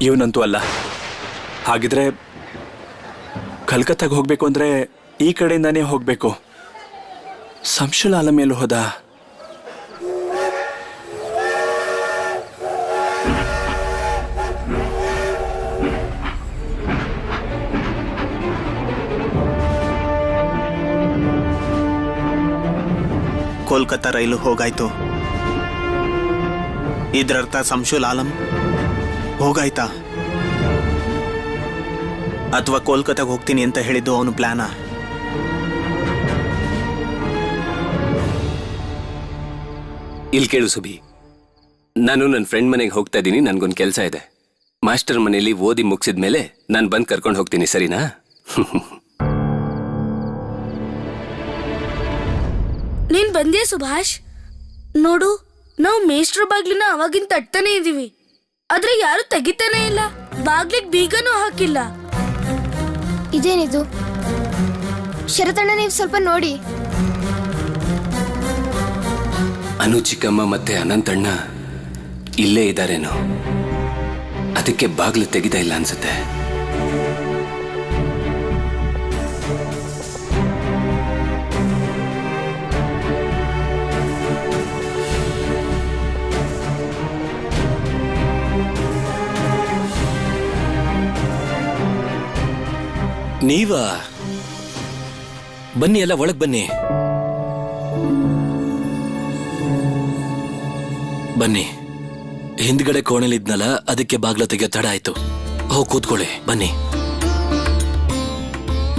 ಇವನಂತೂ ಅಲ್ಲ. ಹಾಗಿದ್ರೆ ಕಲ್ಕತ್ತಾಗ ಹೋಗ್ಬೇಕು ಅಂದ್ರೆ ಈ ಕಡೆಯಿಂದಾನೇ ಹೋಗ್ಬೇಕು. ಸಂಶುಲ ಆಲ ಮೇಲೆ ಹೋದ. ಕೋಲ್ಕತ್ತಾ ರೈಲು ಹೋಗಾಯ್ತು. ಇದರರ್ಥ ಸಂಶುಲ್ ಆಲಂ ಹೋಗಾಯ್ತಾ? ಅಥವಾ ಕೋಲ್ಕತ್ತಾಗ ಹೋಗ್ತೀನಿ ಅಂತ ಹೇಳಿದ್ದು ಅವನು ಪ್ಲಾನಾ? ಇಲ್ಲಿ ಕೇಳು ಸುಬಿ, ನಾನು ನನ್ನ ಫ್ರೆಂಡ್ ಮನೆಗೆ ಹೋಗ್ತಾ ಇದ್ದೀನಿ. ನನ್ಗೊಂದು ಕೆಲಸ ಇದೆ. ಮಾಸ್ಟರ್ ಮನೆಯಲ್ಲಿ ಓದಿ ಮುಗಿಸಿದ ಮೇಲೆ ನಾನು ಬಂದು ಕರ್ಕೊಂಡು ಹೋಗ್ತೀನಿ, ಸರಿನಾ? ನೀನ್ ಬಂದ್ಯಾ ಸುಭಾಷ್? ನೋಡು, ನಾವು ಮೇಷ್ಟ್ರ ಬಾಗ್ಲಿನ ಅವಾಗಿನ ತಟ್ತಾನೆ ಇದೀವಿ, ಆದ್ರೆ ಯಾರು ತೆಗಿತಾನೆ ಇಲ್ಲ. ಬಾಗ್ಲಿಗ್ ಬೀಗನೂ ಹಾಕಿಲ್ಲ. ಇದೇನಿದು? ಶರತಣ್ಣ, ನೀವು ಸ್ವಲ್ಪ ನೋಡಿ. ಅನು ಚಿಕ್ಕಮ್ಮ ಮತ್ತೆ ಅನಂತಣ್ಣ ಇಲ್ಲೇ ಇದ್ದಾರೇನೋ, ಅದಕ್ಕೆ ಬಾಗ್ಲು ತೆಗಿತಾ ಇಲ್ಲ ಅನ್ಸುತ್ತೆ. ನೀವಾ? ಬನ್ನಿ, ಎಲ್ಲ ಒಳಗ್ ಬನ್ನಿ. ಬನ್ನಿ. ಹಿಂದ್ಗಡೆ ಕೋಣೆಲಿದ್ನಲ್ಲ, ಅದಕ್ಕೆ ಬಾಗ್ಲ ತೆಗೆಯೋ ತಡ ಆಯ್ತು. ಹೋಗಿ ಕೂತ್ಕೊಳ್ಳಿ. ಬನ್ನಿ.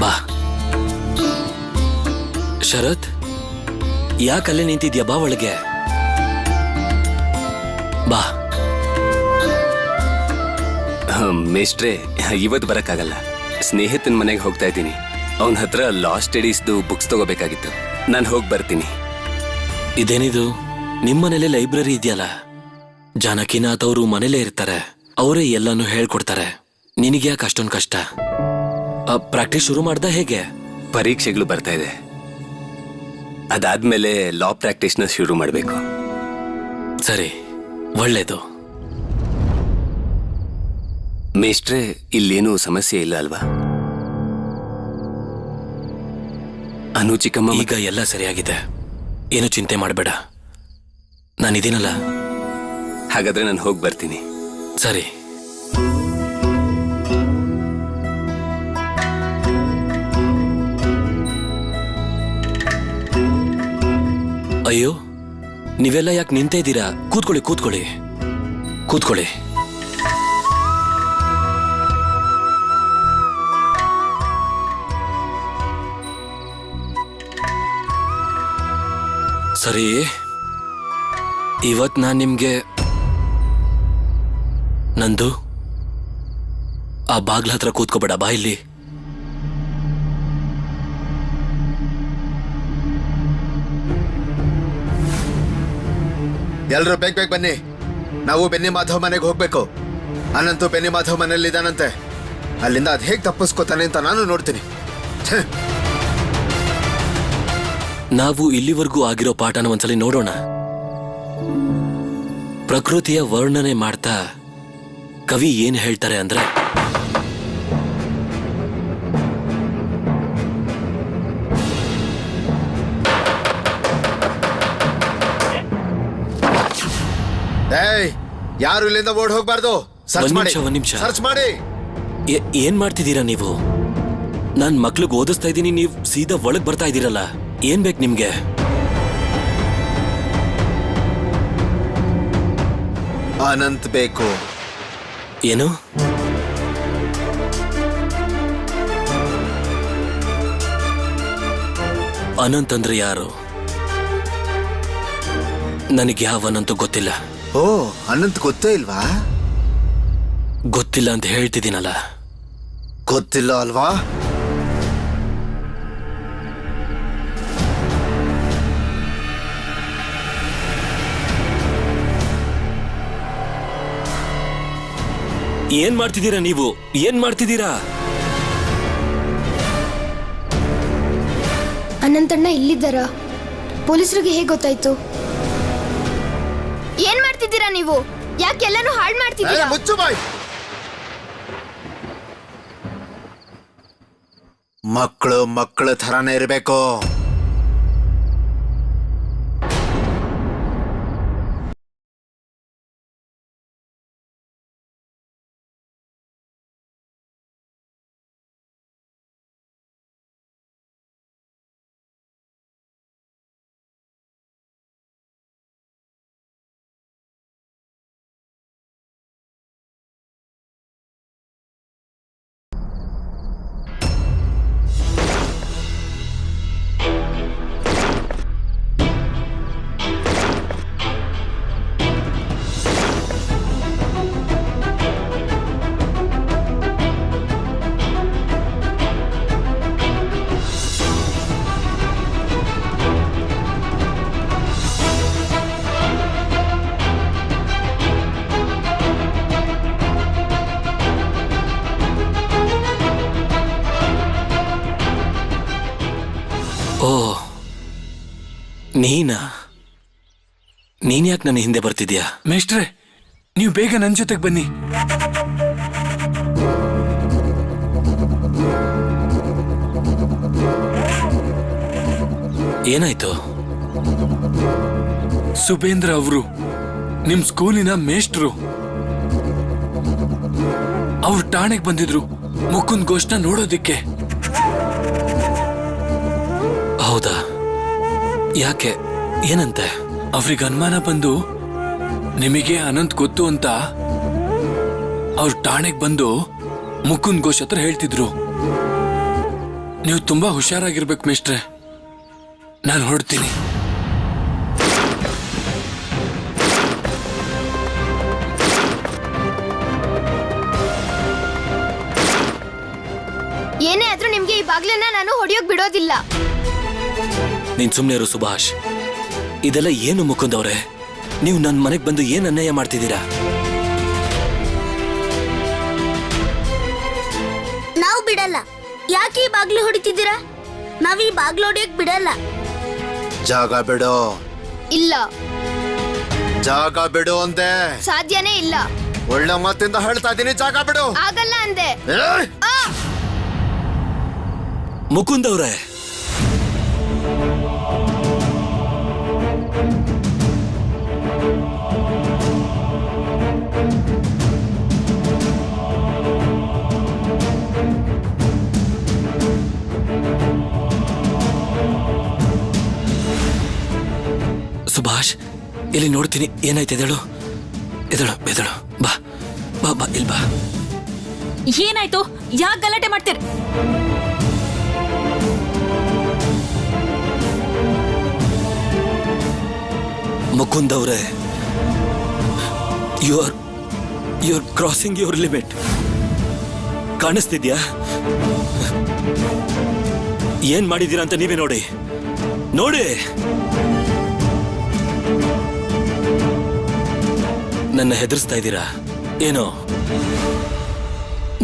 ಬಾ. ಶರತ್, ಯಾಕಲ್ಲೇ ನಿಂತಿದ್ಯಾ? ಬಾ ಒಳಗೆ ಬಾ. ಮೇಷ್ಟ್ರೆ, ಇವತ್ತು ಬರಕ್ಕಾಗಲ್ಲ. ಸ್ನೇಹಿತನ ಮನೆಗೆ ಹೋಗ್ತಾ ಇದ್ದೀನಿ. ಅವನ ಹತ್ರ ಲಾ ಸ್ಟಡೀಸ್ದು ಬುಕ್ಸ್ ತಗೋಬೇಕಾಗಿತ್ತು. ನಾನು ಹೋಗಿ ಬರ್ತೀನಿ. ಇದೇನಿದು? ನಿಮ್ಮನೇಲೆ ಲೈಬ್ರರಿ ಇದೆಯಲ್ಲ? ಜಾನಕಿನಾಥ್ ಅವರು ಮನೇಲೇ ಇರ್ತಾರೆ, ಅವರೇ ಎಲ್ಲಾನು ಹೇಳ್ಕೊಡ್ತಾರೆ. ನಿನಗೆ ಯಾಕೆ ಅಷ್ಟೊಂದು ಕಷ್ಟ? ಪ್ರಾಕ್ಟೀಸ್ ಶುರು ಮಾಡ್ದ ಹೇಗೆ? ಪರೀಕ್ಷೆಗಳು ಬರ್ತಾ ಇದೆ, ಅದಾದ್ಮೇಲೆ ಲಾ ಪ್ರಾಕ್ಟೀಸ್ನ ಶುರು ಮಾಡಬೇಕು. ಸರಿ, ಒಳ್ಳೇದು. ಮೇಷ್ಟ್ರೆ, ಇಲ್ಲೇನೂ ಸಮಸ್ಯೆ ಇಲ್ಲ ಅಲ್ವಾ? ಅನು ಚಿಕ್ಕಮ್ಮ ಈಗ ಎಲ್ಲ ಸರಿಯಾಗಿದೆ, ಏನು ಚಿಂತೆ ಮಾಡಬೇಡ. ನಾನಿದ್ದೀನಲ್ಲ. ಹಾಗಾದ್ರೆ ನಾನು ಹೋಗಿ ಬರ್ತೀನಿ. ಸರಿ. ಅಯ್ಯೋ, ನೀವೆಲ್ಲ ಯಾಕೆ ನಿಂತೇ ಇದ್ದೀರಾ? ಕೂತ್ಕೊಳ್ಳಿ ಕೂತ್ಕೊಳ್ಳಿ ಕೂತ್ಕೊಳ್ಳಿ. ಸರಿ, ಇವತ್ ನಾನ್ ನಿಮ್ಗೆ ನಂದು ಆ ಬಾಗ್ಲ ಹತ್ರ ಕೂತ್ಕೋಬೇಡ, ಬಾ ಇಲ್ಲಿ. ಎಲ್ರು ಬೇಗ ಬೇಗ ಬನ್ನಿ. ನಾವು ಬೆನ್ನಿ ಮಾಧವ್ ಮನೆಗೆ ಹೋಗ್ಬೇಕು. ಅನಂತು ಬೆನ್ನಿ ಮಾಧವ್ ಮನೇಲಿದ್ದಾನಂತೆ. ಅಲ್ಲಿಂದ ಅದ್ ಹೇಗ್ ತಪ್ಪಿಸ್ಕೋತಾನೆ ಅಂತ ನಾನು ನೋಡ್ತೀನಿ. ನಾವು ಇಲ್ಲಿವರೆಗೂ ಆಗಿರೋ ಪಾಠನ ಒಂದ್ಸಲಿ ನೋಡೋಣ. ಪ್ರಕೃತಿಯ ವರ್ಣನೆ ಮಾಡ್ತಾ ಕವಿ ಏನ್ ಹೇಳ್ತಾರೆ ಅಂದ್ರೆ, ಯಾರು ಇಲ್ಲಿಂದ ಓಡ್ ಹೋಗ್ಬಾರ್ದು. ಒಂದ್ ನಿಮಿಷ. ಸರ್ಚ್ ಮಾಡಿ. ಏನ್ ಮಾಡ್ತಿದ್ದೀರಾ ನೀವು? ನಾನ್ ಮಕ್ಳಿಗೆ ಓದಿಸ್ತಾ ಇದ್ದೀನಿ, ನೀವು ಸೀದಾ ಒಳಗ್ ಬರ್ತಾ ಇದ್ದೀರಲ್ಲ. ಏನ್ ಬೇಕು ನಿಮ್ಗೆ? ಅನಂತ್ ಬೇಕು. ಏನು? ಅನಂತ್ ಅಂದ್ರೆ ಯಾರು? ನನಗೆ ಯಾವನಂತೂ ಗೊತ್ತಿಲ್ಲ. ಓ, ಅನಂತ್ ಗೊತ್ತೇ ಇಲ್ವಾ? ಗೊತ್ತಿಲ್ಲ ಅಂತ ಹೇಳ್ತಿದ್ದೀನಲ್ಲ. ಗೊತ್ತಿಲ್ಲ ಅಲ್ವಾ? ಏನ್ ಮಾಡ್ತಿದ್ದೀರಾ ನೀವು? ಏನ್ ಮಾಡ್ತಿದ್ದೀರಾ? ಅನಂತಣ್ಣ ಇಲ್ಲಿದ್ದಾರ? ಪೊಲೀಸರಿಗೆ ಹೇಗೆ ಗೊತ್ತಾಯ್ತು? ಏನ್ ಮಾಡ್ತಿದ್ದೀರಾ ನೀವು? ಯಾಕೆ ಎಲ್ಲಾನು ಹಾಳು ಮಾಡ್ತಿದ್ದೀರಾ? ಮುಚ್ಚು ಬಾಯ್. ಮಕ್ಕಳ ಥರಾನೇ ಇರಬೇಕು. ಓ, ನೀನ್ ಯಾಕೆ ನನ್ನ ಹಿಂದೆ ಬರ್ತಿದ್ಯಾ? ಮೇಷ್ಟ್ರೆ, ನೀವು ಬೇಗ ನನ್ನ ಜೊತೆಗೆ ಬನ್ನಿ. ಏನಾಯ್ತು? ಸುಬೇಂದ್ರ ಅವರು ನಿಮ್ ಸ್ಕೂಲಿನ ಮೇಷ್ಟ್ರು. ಅವ್ರು ಠಾಣೆಗೆ ಬಂದಿದ್ರು ಮುಕುಂದ್ ಘೋಷ್ನ ನೋಡೋದಿಕ್ಕೆ. ಹೌದಾ? ಯಾಕೆ? ಏನಂತೆ? ಅವ್ರಿಗೆ ಅನುಮಾನ ಬಂದು ನಿಮಗೆ ಅನಂತ್ ಗೊತ್ತು ಅಂತ ಅವ್ರ ಠಾಣೆಗೆ ಬಂದು ಮುಕುಂದ್ ಘೋಷ್ ಹತ್ರ ಹೇಳ್ತಿದ್ರು. ನೀವು ತುಂಬಾ ಹುಷಾರಾಗಿರ್ಬೇಕು ಮೇಷ್ಟ್ರೆ. ನಾನು ಹೊರಡ್ತೀನಿ. ಏನೇ ಆದ್ರೂ ನಿಮ್ಗೆ ಈ ಬಾಗ್ಲನ್ನ ನಾನು ಹೊಡಿಯೋಕ್ ಬಿಡೋದಿಲ್ಲ. ನೀನ್ ಸುಮ್ನೆ ಇರು ಸುಭಾಷ್. ಇದೆಲ್ಲ ಏನು ಮುಕುಂದ್ ಅವ್ರೆ? ನೀವು ನನ್ನ ಮನೆಗೆ ಬಂದು ಏನ್ ಅನ್ಯಾಯ ಮಾಡ್ತಿದ್ದೀರಾ? ನಾವು ಬಿಡಲ್ಲ. ಯಾಕೆ ಈ ಬಾಗ್ಲು ಹೊಡಿತಿದ್ದೀರಾ? ನಾವ್ ಈ ಬಾಗ್ಲು ಹೊಡಿಯಕ್ ಬಿಡಲ್ಲ. ಜಾಗ ಬಿಡು. ಇಲ್ಲ, ಜಾಗ ಬಿಡು ಅಂದೆ. ಸಾಧ್ಯನೇ ಇಲ್ಲ. ಒಳ್ಳೆ ಮಾತಿಂದ ಹೇಳ್ತಾ ಇದ್ದೀನಿ, ಜಾಗ ಬಿಡು. ಆಗಲ್ಲ ಅಂದೆ. ಮುಕುಂದ್ ಅವ್ರೆ, ಸುಭಾಷ್, ಇಲ್ಲಿ ನೋಡ್ತೀನಿ. ಏನಾಯ್ತು? ಎದಳು ಎದಳು ಎದಳು. ಬಾ ಬಾ ಬಾ, ಇಲ್ಲಿ ಬಾ. ಏನಾಯ್ತು? ಯಾಕೆ ಗಲಾಟೆ ಮಾಡ್ತೀರ? ಮುಕುಂದ್ ಅವ್ರೆ, you are crossing your limit. ಕಾಣಿಸ್ತಿದ್ಯಾ? ಏನ್ ಮಾಡಿದೀರಾ ಅಂತ ನೀವೇ ನೋಡಿ. ನನ್ನ ಹೆದರ್ಸ್ತಾ ಇದ್ದೀರಾ ಏನೋ?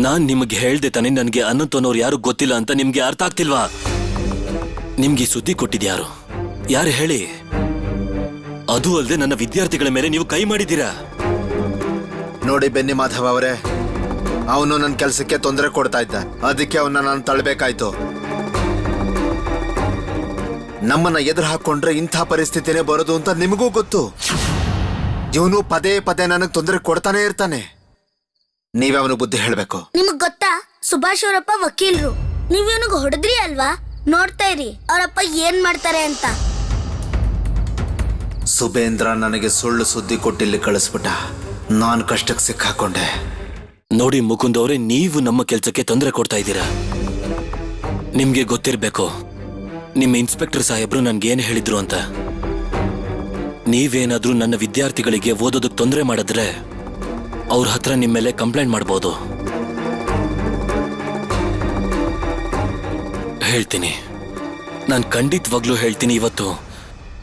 ನಾನ್ ನಿಮಗೆ ಹೇಳ್ದೆ ತಾನೆ ನನಗೆ ಅನಂತ್ ಅನ್ನೋರು ಯಾರು ಗೊತ್ತಿಲ್ಲ ಅಂತ. ನಿಮ್ಗೆ ಅರ್ಥ ಆಗ್ತಿಲ್ವಾ? ನಿಮ್ಗೆ ಈ ಸುದ್ದಿ ಕೊಟ್ಟಿದ್ಯಾರು? ಯಾರು ಹೇಳಿ? ಅದು ಅಲ್ಲದೆ ನನ್ನ ವಿದ್ಯಾರ್ಥಿಗಳ ಮೇಲೆ ನೀವು ಕೈ ಮಾಡಿದ್ದೀರಾ. ನೋಡಿ ಬೆನ್ನಿ ಮಾಧವ್ ಅವರೇ, ಅವನು ನನ್ನ ಕೆಲಸಕ್ಕೆ ತೊಂದರೆ ಕೊಡ್ತಾ ಇದ್ದ. ಅದಕ್ಕೆ ಅವನ್ನ ನಾನು ತಳ್ಳಬೇಕಾಯ್ತು. ನಮ್ಮನ್ನ ಎದುರು ಹಾಕೊಂಡ್ರೆ ಇಂಥ ಪರಿಸ್ಥಿತಿನೇ ಬರೋದು ಅಂತ ನಿಮಗೂ ಗೊತ್ತು. ಇವನು ಪದೇ ಪದೇ ನನಗೆ ತೊಂದರೆ ಕೊಡ್ತಾನೆ ಇರ್ತಾನೆ. ನೀವೇ ಅವನು ಬುದ್ಧಿ ಹೇಳ್ಬೇಕು. ನಿಮಗ್ ಗೊತ್ತಾ, ಸುಭಾಷ್ ಅವರಪ್ಪ ವಕೀಲರು. ನೀವ್ ಇವನಿಗೆ ಹೊಡೆದ್ರಿ ಅಲ್ವಾ? ನೋಡ್ತಾ ಇರಿ ಅವರಪ್ಪ ಏನ್ ಮಾಡ್ತಾರೆ ಅಂತ. ಸುಬೇಂದ್ರ ನನಗೆ ಸುಳ್ಳು ಸುದ್ದಿ ಕೊಟ್ಟಿಲ್ಲಿ ಕಳಿಸ್ಬಿಟ್ಟ. ನಾನು ಕಷ್ಟಕ್ಕೆ ಸಿಕ್ಕಾಕೊಂಡೆ. ನೋಡಿ ಮುಕುಂದ್ ಅವರೇ, ನೀವು ನಮ್ಮ ಕೆಲಸಕ್ಕೆ ತೊಂದರೆ ಕೊಡ್ತಾ ಇದ್ದೀರಾ. ನಿಮ್ಗೆ ಗೊತ್ತಿರ್ಬೇಕು ನಿಮ್ಮ ಇನ್ಸ್ಪೆಕ್ಟರ್ ಸಾಹೇಬ್ರು ನನ್ಗೇನು ಹೇಳಿದ್ರು ಅಂತ. ನೀವೇನಾದ್ರೂ ನನ್ನ ವಿದ್ಯಾರ್ಥಿಗಳಿಗೆ ಓದೋದಕ್ಕೆ ತೊಂದರೆ ಮಾಡಿದ್ರೆ ಅವ್ರ ಹತ್ರ ನಿಮ್ಮ ಮೇಲೆ ಕಂಪ್ಲೇಂಟ್ ಮಾಡ್ಬೋದು. ಹೇಳ್ತೀನಿ, ನಾನು ಖಂಡಿತವಾಗ್ಲೂ ಹೇಳ್ತೀನಿ.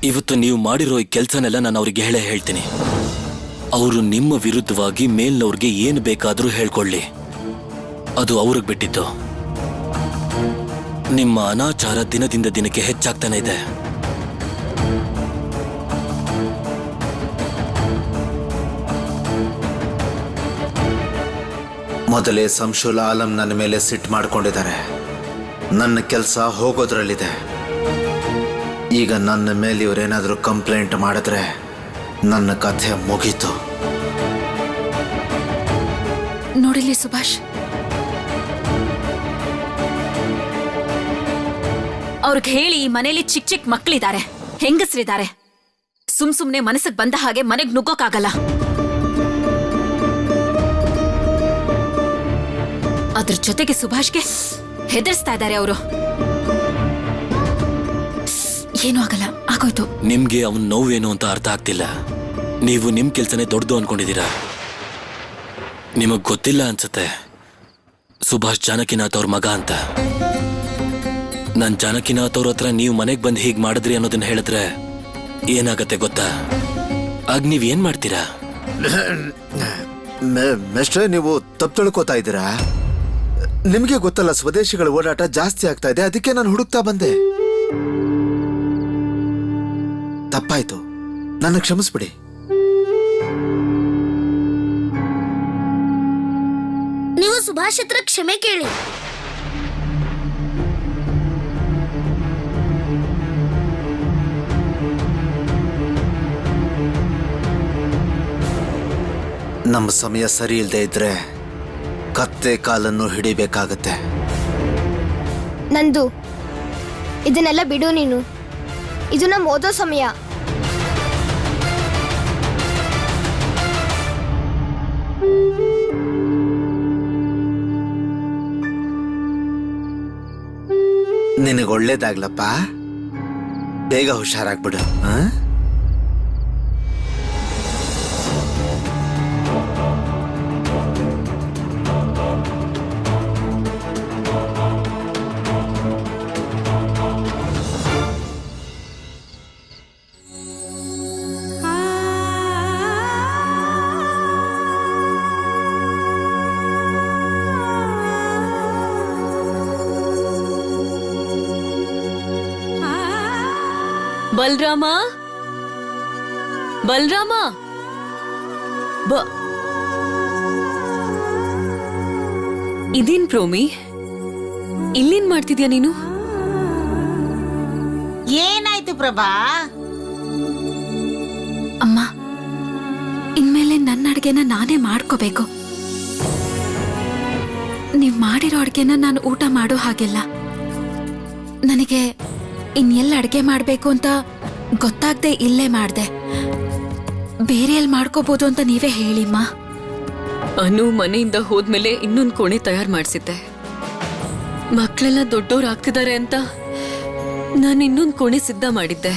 ಇವತ್ತು ನೀವು ಮಾಡಿರೋ ಈ ಕೆಲಸನೆಲ್ಲ ನಾನು ಅವ್ರಿಗೆ ಹೇಳ್ತೀನಿ. ಅವರು ನಿಮ್ಮ ವಿರುದ್ಧವಾಗಿ ಮೇಲ್ನವ್ರಿಗೆ ಏನು ಬೇಕಾದರೂ ಹೇಳ್ಕೊಳ್ಳಿ, ಅದು ಅವ್ರಿಗೆ ಬಿಟ್ಟಿದ್ದು. ನಿಮ್ಮ ಅನಾಚಾರ ದಿನದಿಂದ ದಿನಕ್ಕೆ ಹೆಚ್ಚಾಗ್ತಾನೆ ಇದೆ. ಮೊದಲೇ ಸಂಶುಲ್ ಆಲಂ ನನ್ನ ಮೇಲೆ ಸಿಟ್ಟು ಮಾಡ್ಕೊಂಡಿದ್ದಾರೆ. ನನ್ನ ಕೆಲಸ ಹೋಗೋದ್ರಲ್ಲಿದೆ. ಈಗ ನನ್ನ ಮೇಲೆ ಇವರೇನಾದರೂ ಕಂಪ್ಲೇಂಟ್ ಮಾಡಿದ್ರೆ ನನ್ನ ಕಥೆ ಮುಗೀತು. ನೋಡಿಲಿ ಸುಭಾಷ್, ಅವ್ರಿಗೆ ಹೇಳಿ ಈ ಮನೇಲಿ ಚಿಕ್ಕ ಚಿಕ್ಕ ಮಕ್ಕಳಿದ್ದಾರೆ, ಹೆಂಗಸರಿದ್ದಾರೆ. ಸುಮ್ನೆ ಮನಸ್ಸಿಗೆ ಬಂದ ಹಾಗೆ ಮನೆಗೆ ನುಗ್ಗೋಕ್ಕಾಗಲ್ಲ. ಅದ್ರ ಜೊತೆಗೆ ಸುಭಾಷ್ಗೆ ಹೆದರ್ಸ್ತಾ ಇದ್ದಾರೆ ಅವರು. ಏನೂ ಆಗಲ್ಲ, ಆಗೋಯ್ತು. ನಿಮ್ಗೆ ಅವನ್ ನೋವೇನು ಅಂತ ಅರ್ಥ ಆಗ್ತಿಲ್ಲ. ನೀವು ನಿಮ್ ಕೆಲ್ಸನೇ ದೊಡ್ಡದು ಅನ್ಕೊಂಡಿದ್ದೀರಾ. ನಿಮಗ್ ಗೊತ್ತಿಲ್ಲ ಅನ್ಸುತ್ತೆ ಸುಭಾಷ್ ಜಾನಕಿನಾಥ್ ಅವ್ರ ಮಗ ಅಂತ. ನಾನ್ ಜಾನಕಿನಾಥ್ ಅವ್ರ ಹತ್ರ ನೀವು ಮನೆಗ್ ಬಂದು ಹೀಗ್ ಮಾಡಿದ್ರಿ ಅನ್ನೋದನ್ನ ಹೇಳಿದ್ರೆ ಏನಾಗತ್ತೆ ಗೊತ್ತಾ? ಆಗ ನೀವ್ ಏನ್ ಮಾಡ್ತೀರಾ? ಮೆಸ್ಟ್ರೆ, ನೀವು ತಪ್ಪು ತಿಳ್ಕೊತಾ ಇದ್ದೀರಾ. ನಿಮಗೆ ಗೊತ್ತಲ್ಲ, ಸ್ವದೇಶಿಗಳ ಓಡಾಟ ಜಾಸ್ತಿ ಆಗ್ತಾ ಇದೆ. ಅದಕ್ಕೆ ನಾನು ಹುಡುಕ್ತಾ ಬಂದೆ. ತಪ್ಪಾಯ್ತು, ನನ್ನ ಕ್ಷಮಿಸ್ಬಿಡಿ. ನೀವು ಸುಭಾಷ್ ಹತ್ರ ಕ್ಷಮೆ ಕೇಳಿ. ನಮ್ಮ ಸಮಯ ಸರಿ ಇಲ್ಲದೆ ಇದ್ರೆ ಕತ್ತೆ ಕಾಲನ್ನು ಹಿಡಿಬೇಕಾಗತ್ತೆ. ನಂದು ಇದನ್ನೆಲ್ಲ ಬಿಡು ನೀನು. ಇದು ನಮ್ಮ ಓದೋ ಸಮಯ. ನಿನಗೆ ಒಳ್ಳೇದಾಗ್ಲಪ್ಪ. ಬೇಗ ಹುಷಾರಾಗ್ಬಿಡು. ಬಲರಾಮ, ಬಲರಾಮ, ಇದೇನ್ ಪ್ರೋಮಿ, ಇಲ್ಲೇನ್ ಮಾಡ್ತಿದ್ಯಾ ನೀನು? ಏನಾಯ್ತು ಪ್ರಭಾ? ಅಮ್ಮ, ಇನ್ಮೇಲೆ ನನ್ನ ಅಡ್ಗೆನ ನಾನೇ ಮಾಡ್ಕೋಬೇಕು. ನೀವ್ ಮಾಡಿರೋ ಅಡ್ಗೆನ ನಾನು ಊಟ ಮಾಡೋ ಹಾಗಿಲ್ಲ. ನನಗೆ ಇನ್ನೆಲ್ಲ ಅಡ್ಗೆ ಮಾಡ್ಬೇಕು ಅಂತ ಗೊತ್ತಾಗ್ದೆ ಇಲ್ಲೇ ಮಾಡ್ದೆ. ಬೇರೆ ಎಲ್ಲಿ ಮಾಡ್ಕೋಬಹುದು ಅಂತ ನೀವೇ ಹೇಳಿಮ್ಮ. ಅನು ಮನೆಯಿಂದ ಹೋದ್ಮೇಲೆ ಇನ್ನೊಂದು ಕೋಣೆ ತಯಾರು ಮಾಡಿಸಿದ್ದೆ. ಮಕ್ಕಳೆಲ್ಲ ದೊಡ್ಡೋರು ಆಗ್ತಿದ್ದಾರೆ ಅಂತ ನಾನು ಇನ್ನೊಂದು ಕೋಣೆ ಸಿದ್ಧ ಮಾಡಿದ್ದೆ.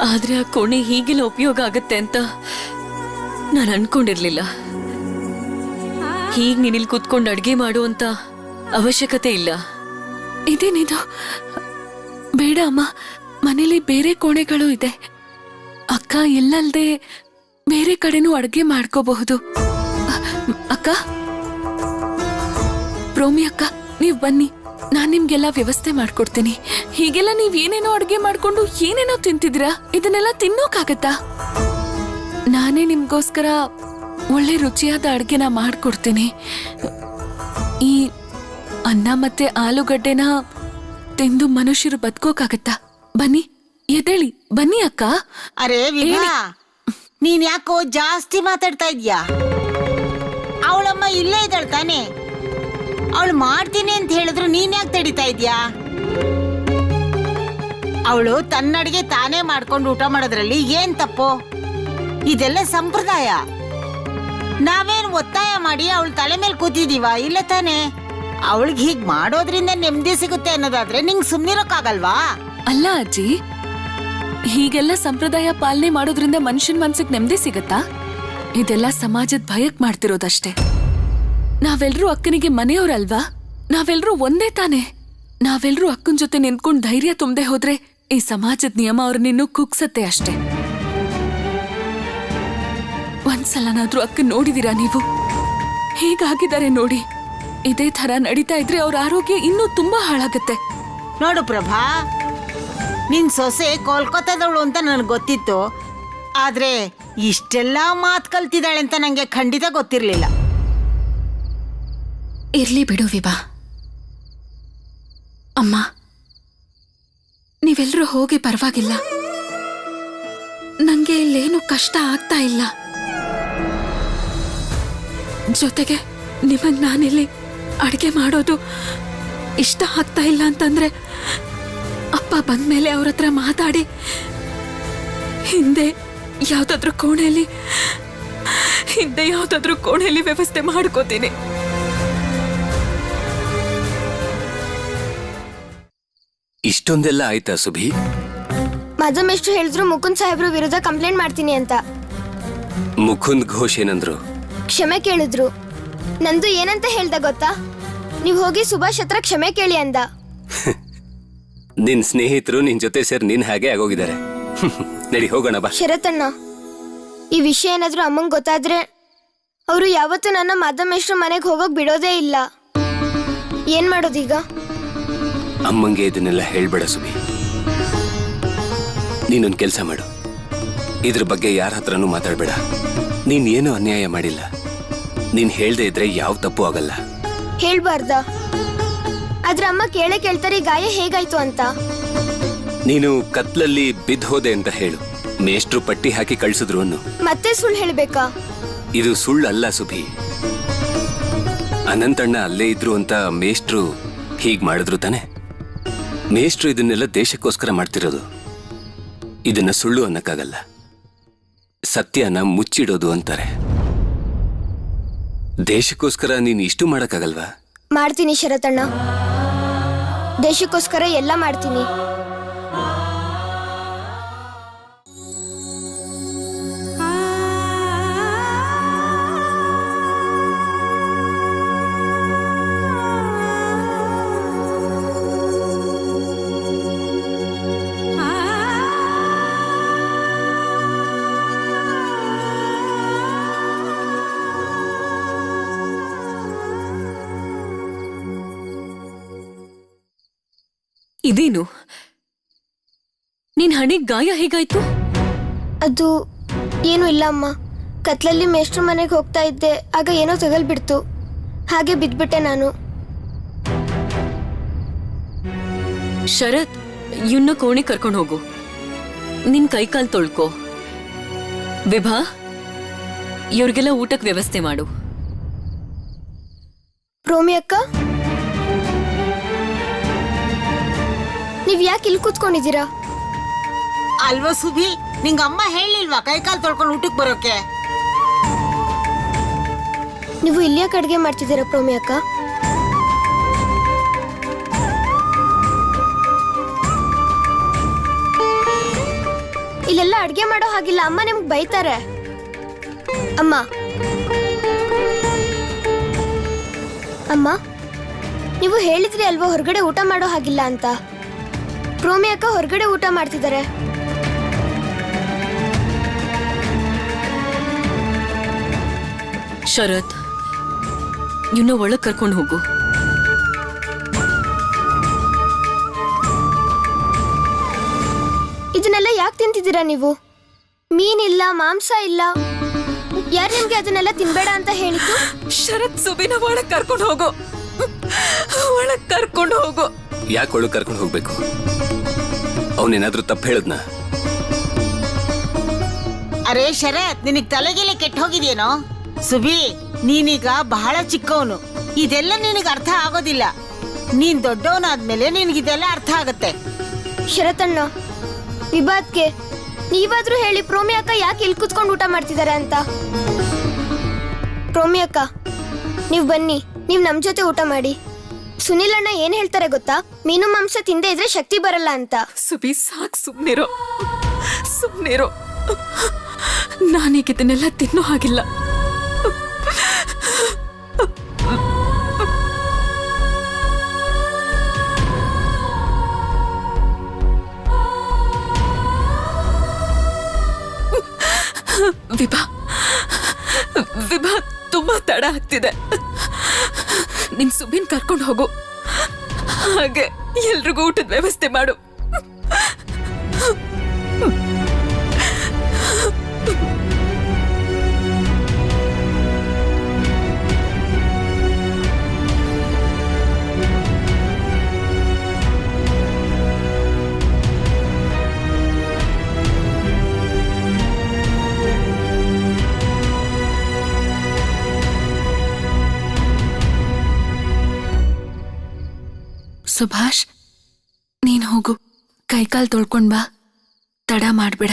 ಆದ್ರೆ ಆ ಕೋಣೆ ಹೀಗೆಲ್ಲ ಉಪಯೋಗ ಆಗತ್ತೆ ಅಂತ ನಾನು ಅನ್ಕೊಂಡಿರ್ಲಿಲ್ಲ. ಹೀಗ್ ನೀನಿಲ್ ಕೂತ್ಕೊಂಡು ಅಡ್ಗೆ ಮಾಡುವಂತ ಅವಶ್ಯಕತೆ ಇಲ್ಲ. ಇದೇನಿದು? ಬೇಡ ಅಮ್ಮ, ಮನೇಲಿ ಬೇರೆ ಕೋಣೆಗಳು ಇದೆ. ಅಕ್ಕ ಎಲ್ಲಲ್ದೆ ಬೇರೆ ಕಡೆನೂ ಅಡ್ಗೆ ಮಾಡ್ಕೋಬಹುದು. ಅಕ್ಕ, ಪ್ರೋಮಿ ಅಕ್ಕ, ನೀವ್ ಬನ್ನಿ, ನಾನ್ ನಿಮ್ಗೆಲ್ಲ ವ್ಯವಸ್ಥೆ ಮಾಡ್ಕೊಡ್ತೀನಿ. ಹೀಗೆಲ್ಲ ನೀವ್ ಏನೇನೋ ಅಡ್ಗೆ ಮಾಡ್ಕೊಂಡು ಏನೇನೋ ತಿಂತಿದ್ದೀರಾ, ಇದನ್ನೆಲ್ಲ ತಿನ್ನೋಕಾಗತ್ತಾ? ನಾನೇ ನಿಮ್ಗೋಸ್ಕರ ಒಳ್ಳೆ ರುಚಿಯಾದ ಅಡ್ಗೆನ ಮಾಡ್ಕೊಡ್ತೀನಿ. ಈ ಅನ್ನ ಮತ್ತೆ ಆಲೂಗಡ್ಡೆನ ತಿಂದು ಮನುಷ್ಯರು ಬದುಕೋಕಾಗತ್ತಾ? ಬನ್ನಿ, ಎದ್ದೇಳಿ, ಬನ್ನಿ ಅಕ್ಕ. ಅರೆ ವಿಭಾ, ನೀನ್ ಯಾಕೋ ಜಾಸ್ತಿ ಮಾತಾಡ್ತಾ ಇದ್ಯಾ? ಅವಳಮ್ಮ ಇಲ್ಲೇ ಇದ್ದಾಳೆ ತಾನೆ. ಅವಳು ಮಾಡ್ತೀನಿ ಅಂತ ಹೇಳಿದ್ರು ನೀನ್ ಯಾಕೆ ತಡಿತಾ ಇದ್ಯಾ? ಅವಳು ತನ್ನಡಿಗೆ ತಾನೇ ಮಾಡ್ಕೊಂಡು ಊಟ ಮಾಡೋದ್ರಲ್ಲಿ ಏನ್ ತಪ್ಪು? ಇದೆಲ್ಲ ಸಂಪ್ರದಾಯ. ನಾವೇನ್ ಒತ್ತಾಯ ಮಾಡಿ ಅವಳ ತಲೆ ಮೇಲೆ ಕೂತಿದೀವ? ಇಲ್ಲ ತಾನೆ. ಅವಳಿಗೆ ಹೀಗ್ ಮಾಡೋದ್ರಿಂದ ನೆಮ್ಮದಿ ಸಿಗುತ್ತೆ ಅನ್ನೋದಾದ್ರೆ ನಿಂಗ್ ಸುಮ್ನಿರೋಕ್ಕಾಗಲ್ವಾ? ಅಲ್ಲ ಅಜ್ಜಿ, ಹೀಗೆಲ್ಲ ಸಂಪ್ರದಾಯ ಪಾಲನೆ ಮಾಡೋದ್ರಿಂದ ಮನುಷ್ಯನ್ ಮನ್ಸಿಗೆ ನೆಮ್ಮದಿ ಸಿಗತ್ತಾ? ಇದೆಲ್ಲ ಸಮಾಜದ ಭಯಕ್ ಮಾಡ್ತಿರೋದಷ್ಟೇ. ನಾವೆಲ್ರೂ ಅಕ್ಕನಿಗೆ ಮನೆಯವ್ರಲ್ವಾ? ನಾವೆಲ್ರೂ ಒಂದೇ ತಾನೆ. ನಾವೆಲ್ರೂ ಅಕ್ಕನ ಜೊತೆ ನಿಂತ್ಕೊಂಡ್ ಧೈರ್ಯ ತುಂಬದೆ ಹೋದ್ರೆ ಈ ಸಮಾಜದ ನಿಯಮ ಅವ್ರನ್ನಿನ್ನೂ ಕುಗ್ಸತ್ತೆ ಅಷ್ಟೇ. ಒಂದ್ಸಲನಾದ್ರೂ ಅಕ್ಕನ್ ನೋಡಿದೀರಾ ನೀವು? ಹೇಗಾಗಿದ್ದಾರೆ ನೋಡಿ. ಇದೇ ತರ ನಡೀತಾ ಇದ್ರೆ ಅವ್ರ ಆರೋಗ್ಯ ಇನ್ನೂ ತುಂಬಾ ಹಾಳಾಗತ್ತೆ. ನೋಡು ಪ್ರಭಾ, ನಿನ್ ಸೊಸೆ ಕೋಲ್ಕತ್ತಾದವಳು ಅಂತ ನನಗೆ ಗೊತ್ತಿತ್ತು. ಆದ್ರೆ ಇಷ್ಟೆಲ್ಲ ಮಾತು ಕಲ್ತಿದ್ದಾಳೆ ಅಂತ ನಂಗೆ ಖಂಡಿತ ಗೊತ್ತಿರ್ಲಿಲ್ಲ. ಇರ್ಲಿ ಬಿಡು ವಿಭಾ. ಅಮ್ಮ, ನೀವೆಲ್ಲರೂ ಹೋಗಿ ಪರವಾಗಿಲ್ಲ. ನಂಗೆ ಇಲ್ಲೇನು ಕಷ್ಟ ಆಗ್ತಾ ಇಲ್ಲ. ಜೊತೆಗೆ ನಿಮಗ್ ನಾನಿಲ್ಲಿ ಅಡಿಗೆ ಮಾಡೋದು ಇಷ್ಟ ಆಗ್ತಾ ಇಲ್ಲ ಅಂತಂದ್ರೆ ಅಪ್ಪ ಬಂದ್ಮೇಲೆ ಅವ್ರ ಹತ್ರ ಮಾತಾಡಿ ಹಿಂದೆ ಯಾವ್ದಾದ್ರೂ ಕೋಣೆಯಲ್ಲಿ ವ್ಯವಸ್ಥೆ ಮಾಡ್ಕೋತೀನಿ. ಇಷ್ಟೊಂದೆಲ್ಲ ಆಯ್ತಾ ಸುಭಿ? ಮಾಧವ್ ಮೇಷ್ಟ್ರು ಹೇಳಿದ್ರು ಮುಕುಂದ್ ಸಾಹೇಬ್ರು ವಿರುದ್ಧ ಕಂಪ್ಲೇಂಟ್ ಮಾಡ್ತೀನಿ ಅಂತ. ಮುಕುಂದ್ ಘೋಷ್ ಏನಂದ್ರು? ಕ್ಷಮೆ ಕೇಳಿದ್ರು. ನಂದು ಏನಂತ ಹೇಳ್ದ ಗೊತ್ತಾ? ನೀವ್ ಹೋಗಿ ಸುಭಾಷ್ ಹತ್ರ ಕ್ಷಮೆ ಕೇಳಿ ಅಂದ. ನಿನ್ ಸ್ನೇಹಿತರು ನಿನ್ ಜೊತೆ ಸೇರಿ ನಿನ್ ಹಾಗೆ ಆಗೋಗಿದ್ದಾರೆ. ನಡಿ ಹೋಗೋಣ ಬಾ. ಶರತಣ್ಣ, ಈ ವಿಷಯ ಏನಾದ್ರೂ ಅಮ್ಮಂಗ್ ಗೊತ್ತಾದ್ರೆ ಅವರು ಯಾವತ್ತೂ ನನ್ನ ಮಾಧವ್ ಮೇಷ್ಟ್ರ ಮನೆಗೆ ಹೋಗೋಕ್ ಬಿಡೋದೇ ಇಲ್ಲ. ಏನ್ ಮಾಡೋದೀಗ? ಅಮ್ಮಂಗೆ ಇದನ್ನೆಲ್ಲ ಹೇಳ್ಬೇಡ ಸುಬಿ. ನೀನೊಂದ್ ಕೆಲ್ಸ ಮಾಡು, ಇದ್ರ ಬಗ್ಗೆ ಯಾರ ಹತ್ರನೂ ಮಾತಾಡ್ಬೇಡ. ನೀನ್ ಏನೂ ಅನ್ಯಾಯ ಮಾಡಿಲ್ಲ. ನೀನ್ ಹೇಳ್ದೆ ಇದ್ರೆ ಯಾವ ತಪ್ಪು ಆಗಲ್ಲ. ಹೇಳ್ಬಾರ್ದ? ಆದ್ರೆ ಅಮ್ಮ ಕೇಳ್ತಾರೆ ಈ ಗಾಯ ಹೇಗಾಯ್ತು ಅಂತ. ನೀನು ಕತ್ಲಲ್ಲಿ ಬಿದ್ದು ಹೋದೆ ಅಂತ ಹೇಳು. ಮೇಷ್ಟ್ರು ಪಟ್ಟಿ ಹಾಕಿ ಕಳ್ಸಿದ್ರು ಅನ್ನು. ಮತ್ತೆ ಸುಳ್ಳು ಹೇಳ್ಬೇಕಾ? ಇದು ಸುಳ್ಳಲ್ಲ ಸುಭಿ. ಅನಂತಣ್ಣ ಅಲ್ಲೇ ಇದ್ರು ಅಂತ ಮೇಷ್ಟ್ರು ಹೀಗ್ ಮಾಡಿದ್ರು ತಾನೆ. ಮೇಷ್ಟ್ರು ಇದನ್ನೆಲ್ಲ ದೇಶಕ್ಕೋಸ್ಕರ ಮಾಡ್ತಿರೋದು. ಇದನ್ನ ಸುಳ್ಳು ಅನ್ನಕ್ಕಾಗಲ್ಲ. ಸತ್ಯನ ಮುಚ್ಚಿಡೋದು ಅಂತಾರೆ. ದೇಶಕ್ಕೋಸ್ಕರ ನೀನು ಇಷ್ಟು ಮಾಡಕ್ಕಾಗಲ್ವಾ? ಮಾಡ್ತೀನಿ ಶರತಣ್ಣ, ದೇಶಕ್ಕೋಸ್ಕರ ಎಲ್ಲ ಮಾಡ್ತೀನಿ. ಇದೇನು? ನಿನ್ ಹಣೆಗ್ ಗಾಯ ಹೇಗಾಯ್ತು? ಅದು ಏನು ಇಲ್ಲ ಅಮ್ಮ. ಕತ್ಲಲ್ಲಿ ಮೇಷ್ಟ್ರ ಮನೆಗೆ ಹೋಗ್ತಾ ಇದ್ದೆ, ಆಗ ಏನೋ ತಗಲ್ಬಿಡ್ತು, ಹಾಗೆ ಬಿದ್ಬಿಟ್ಟೆ ನಾನು. ಶರತ್, ಇವ್ನ ಕೋಣೆ ಕರ್ಕೊಂಡು ಹೋಗು. ನಿನ್ ಕೈಕಾಲ್ ತೊಳ್ಕೊ. ವಿಭಾ, ಇವ್ರಿಗೆಲ್ಲ ಊಟಕ್ಕೆ ವ್ಯವಸ್ಥೆ ಮಾಡು. ಪ್ರೋಮಿ ಅಕ್ಕ, ನೀವ್ ಯಾಕೆ ಇಲ್ಲಿ ಕೂತ್ಕೊಂಡಿದ್ದೀರಾ? ಅಲ್ವಾ ಸುಭಿ, ನಿಂಗ ಅಮ್ಮ ಹೇಳಿಲ್ವಾ ಕೈಕಾಲು ತೊಳ್ಕೊಂಡು ಊಟಕ್ಕೆ ಬರೋಕೆ? ನೀವು ಇಲ್ಲಿ ಯಾಕೆ ಅಡ್ಗೆ ಮಾಡ್ತಿದ್ದೀರಾ ಪ್ರೋಮಿ ಅಕ್ಕ? ಇಲ್ಲೆಲ್ಲ ಅಡ್ಗೆ ಮಾಡೋ ಹಾಗಿಲ್ಲ, ಅಮ್ಮ ನಿಮ್ಗೆ ಬೈತಾರೆ. ಅಮ್ಮ ಅಮ್ಮ, ನೀವು ಹೇಳಿದ್ರಿ ಅಲ್ವಾ ಹೊರಗಡೆ ಊಟ ಮಾಡೋ ಹಾಗಿಲ್ಲ ಅಂತ. ಪ್ರೋಮಿ ಅಕ್ಕ ಹೊರಗಡೆ ಊಟ ಮಾಡ್ತಿದ್ದಾರೆ. ಶರತ್, ಇವ್ನ ಒಳಗ್ ಕರ್ಕೊಂಡು ಹೋಗು. ಇದನ್ನೆಲ್ಲ ಯಾಕೆ ತಿಂತಿದ್ದೀರಾ ನೀವು? ಮೀನಿಲ್ಲ, ಮಾಂಸ ಇಲ್ಲ. ಯಾರು ನಿಮ್ಗೆ ಅದನ್ನೆಲ್ಲ ತಿನ್ಬೇಡ ಅಂತ ಹೇಳಿತು? ಶರತ್, ಸುಬಿನ ಒಳಗ್ ಕರ್ಕೊಂಡು ಹೋಗು. ಒಳಗ್ ಕರ್ಕೊಂಡು ಹೋಗು. ಯಾಕೆ ಒಳಗ್ ಕರ್ಕೊಂಡು ಹೋಗ್ಬೇಕು? ಅವನೇನಾದ್ರೂ ತಪ್ಪು ಹೇಳದ್ನ? ಅರೇ ಶರತ್, ನಿನಗ್ ತಲೆಗೆಲೆ ಕೆಟ್ಟ ಹೋಗಿದೇನೋ? ಸುಬಿ, ನೀನೀಗ ಬಹಳ ಚಿಕ್ಕವನು, ಇದೆಲ್ಲ ನಿನಗೆ ಅರ್ಥ ಆಗೋದಿಲ್ಲ. ನೀನ್ ದೊಡ್ಡವನಾದ್ಮೇಲೆ ನಿನಗಿದೆಲ್ಲ ಅರ್ಥ ಆಗತ್ತೆ. ಶರತಣ್ಣ, ವಿಭಾದ್ಗೆ ನೀವಾದ್ರೂ ಹೇಳಿ ಪ್ರೋಮಿ ಅಕ್ಕ ಯಾಕೆ ಇಲ್ಲಿ ಕುತ್ಕೊಂಡು ಊಟ ಮಾಡ್ತಿದ್ದಾರೆ ಅಂತ. ಪ್ರೋಮಿ ಅಕ್ಕ, ನೀವ್ ಬನ್ನಿ, ನೀವ್ ನಮ್ ಜೊತೆ ಊಟ ಮಾಡಿ. ಸುನಿಲ್ ಅಣ್ಣ ಏನ್ ಹೇಳ್ತಾರೆ ಗೊತ್ತಾ? ಮೀನು ಮಾಂಸ ತಿಂದೇ ಇದ್ರೆ ಶಕ್ತಿ ಬರಲ್ಲ ಅಂತ. ಸುಬಿ, ಸಾಕ್, ಸುಮ್ನಿರೋ. ಸುಮ್ಮನಿರೋ. ನಾನೀಗ ಇದನ್ನೆಲ್ಲ ತಿನ್ನೋ ಹಾಗಿಲ್ಲ. ವಿಭಾ ವಿಭಾ ತುಂಬಾ ತಡ ಆಗ್ತಿದೆ. ನಿನ್ ಸುಬಿನ್ ಕರ್ಕೊಂಡು ಹೋಗು. ಹಾಗೆ ಎಲ್ರಿಗೂ ಊಟದ ವ್ಯವಸ್ಥೆ ಮಾಡು. ಸುಭಾಷ್, ನೀನ್ ಹೋಗು, ಕೈಕಾಲ್ ತೊಳ್ಕೊಂಡ್ ಬಾ, ತಡ ಮಾಡ್ಬೇಡ.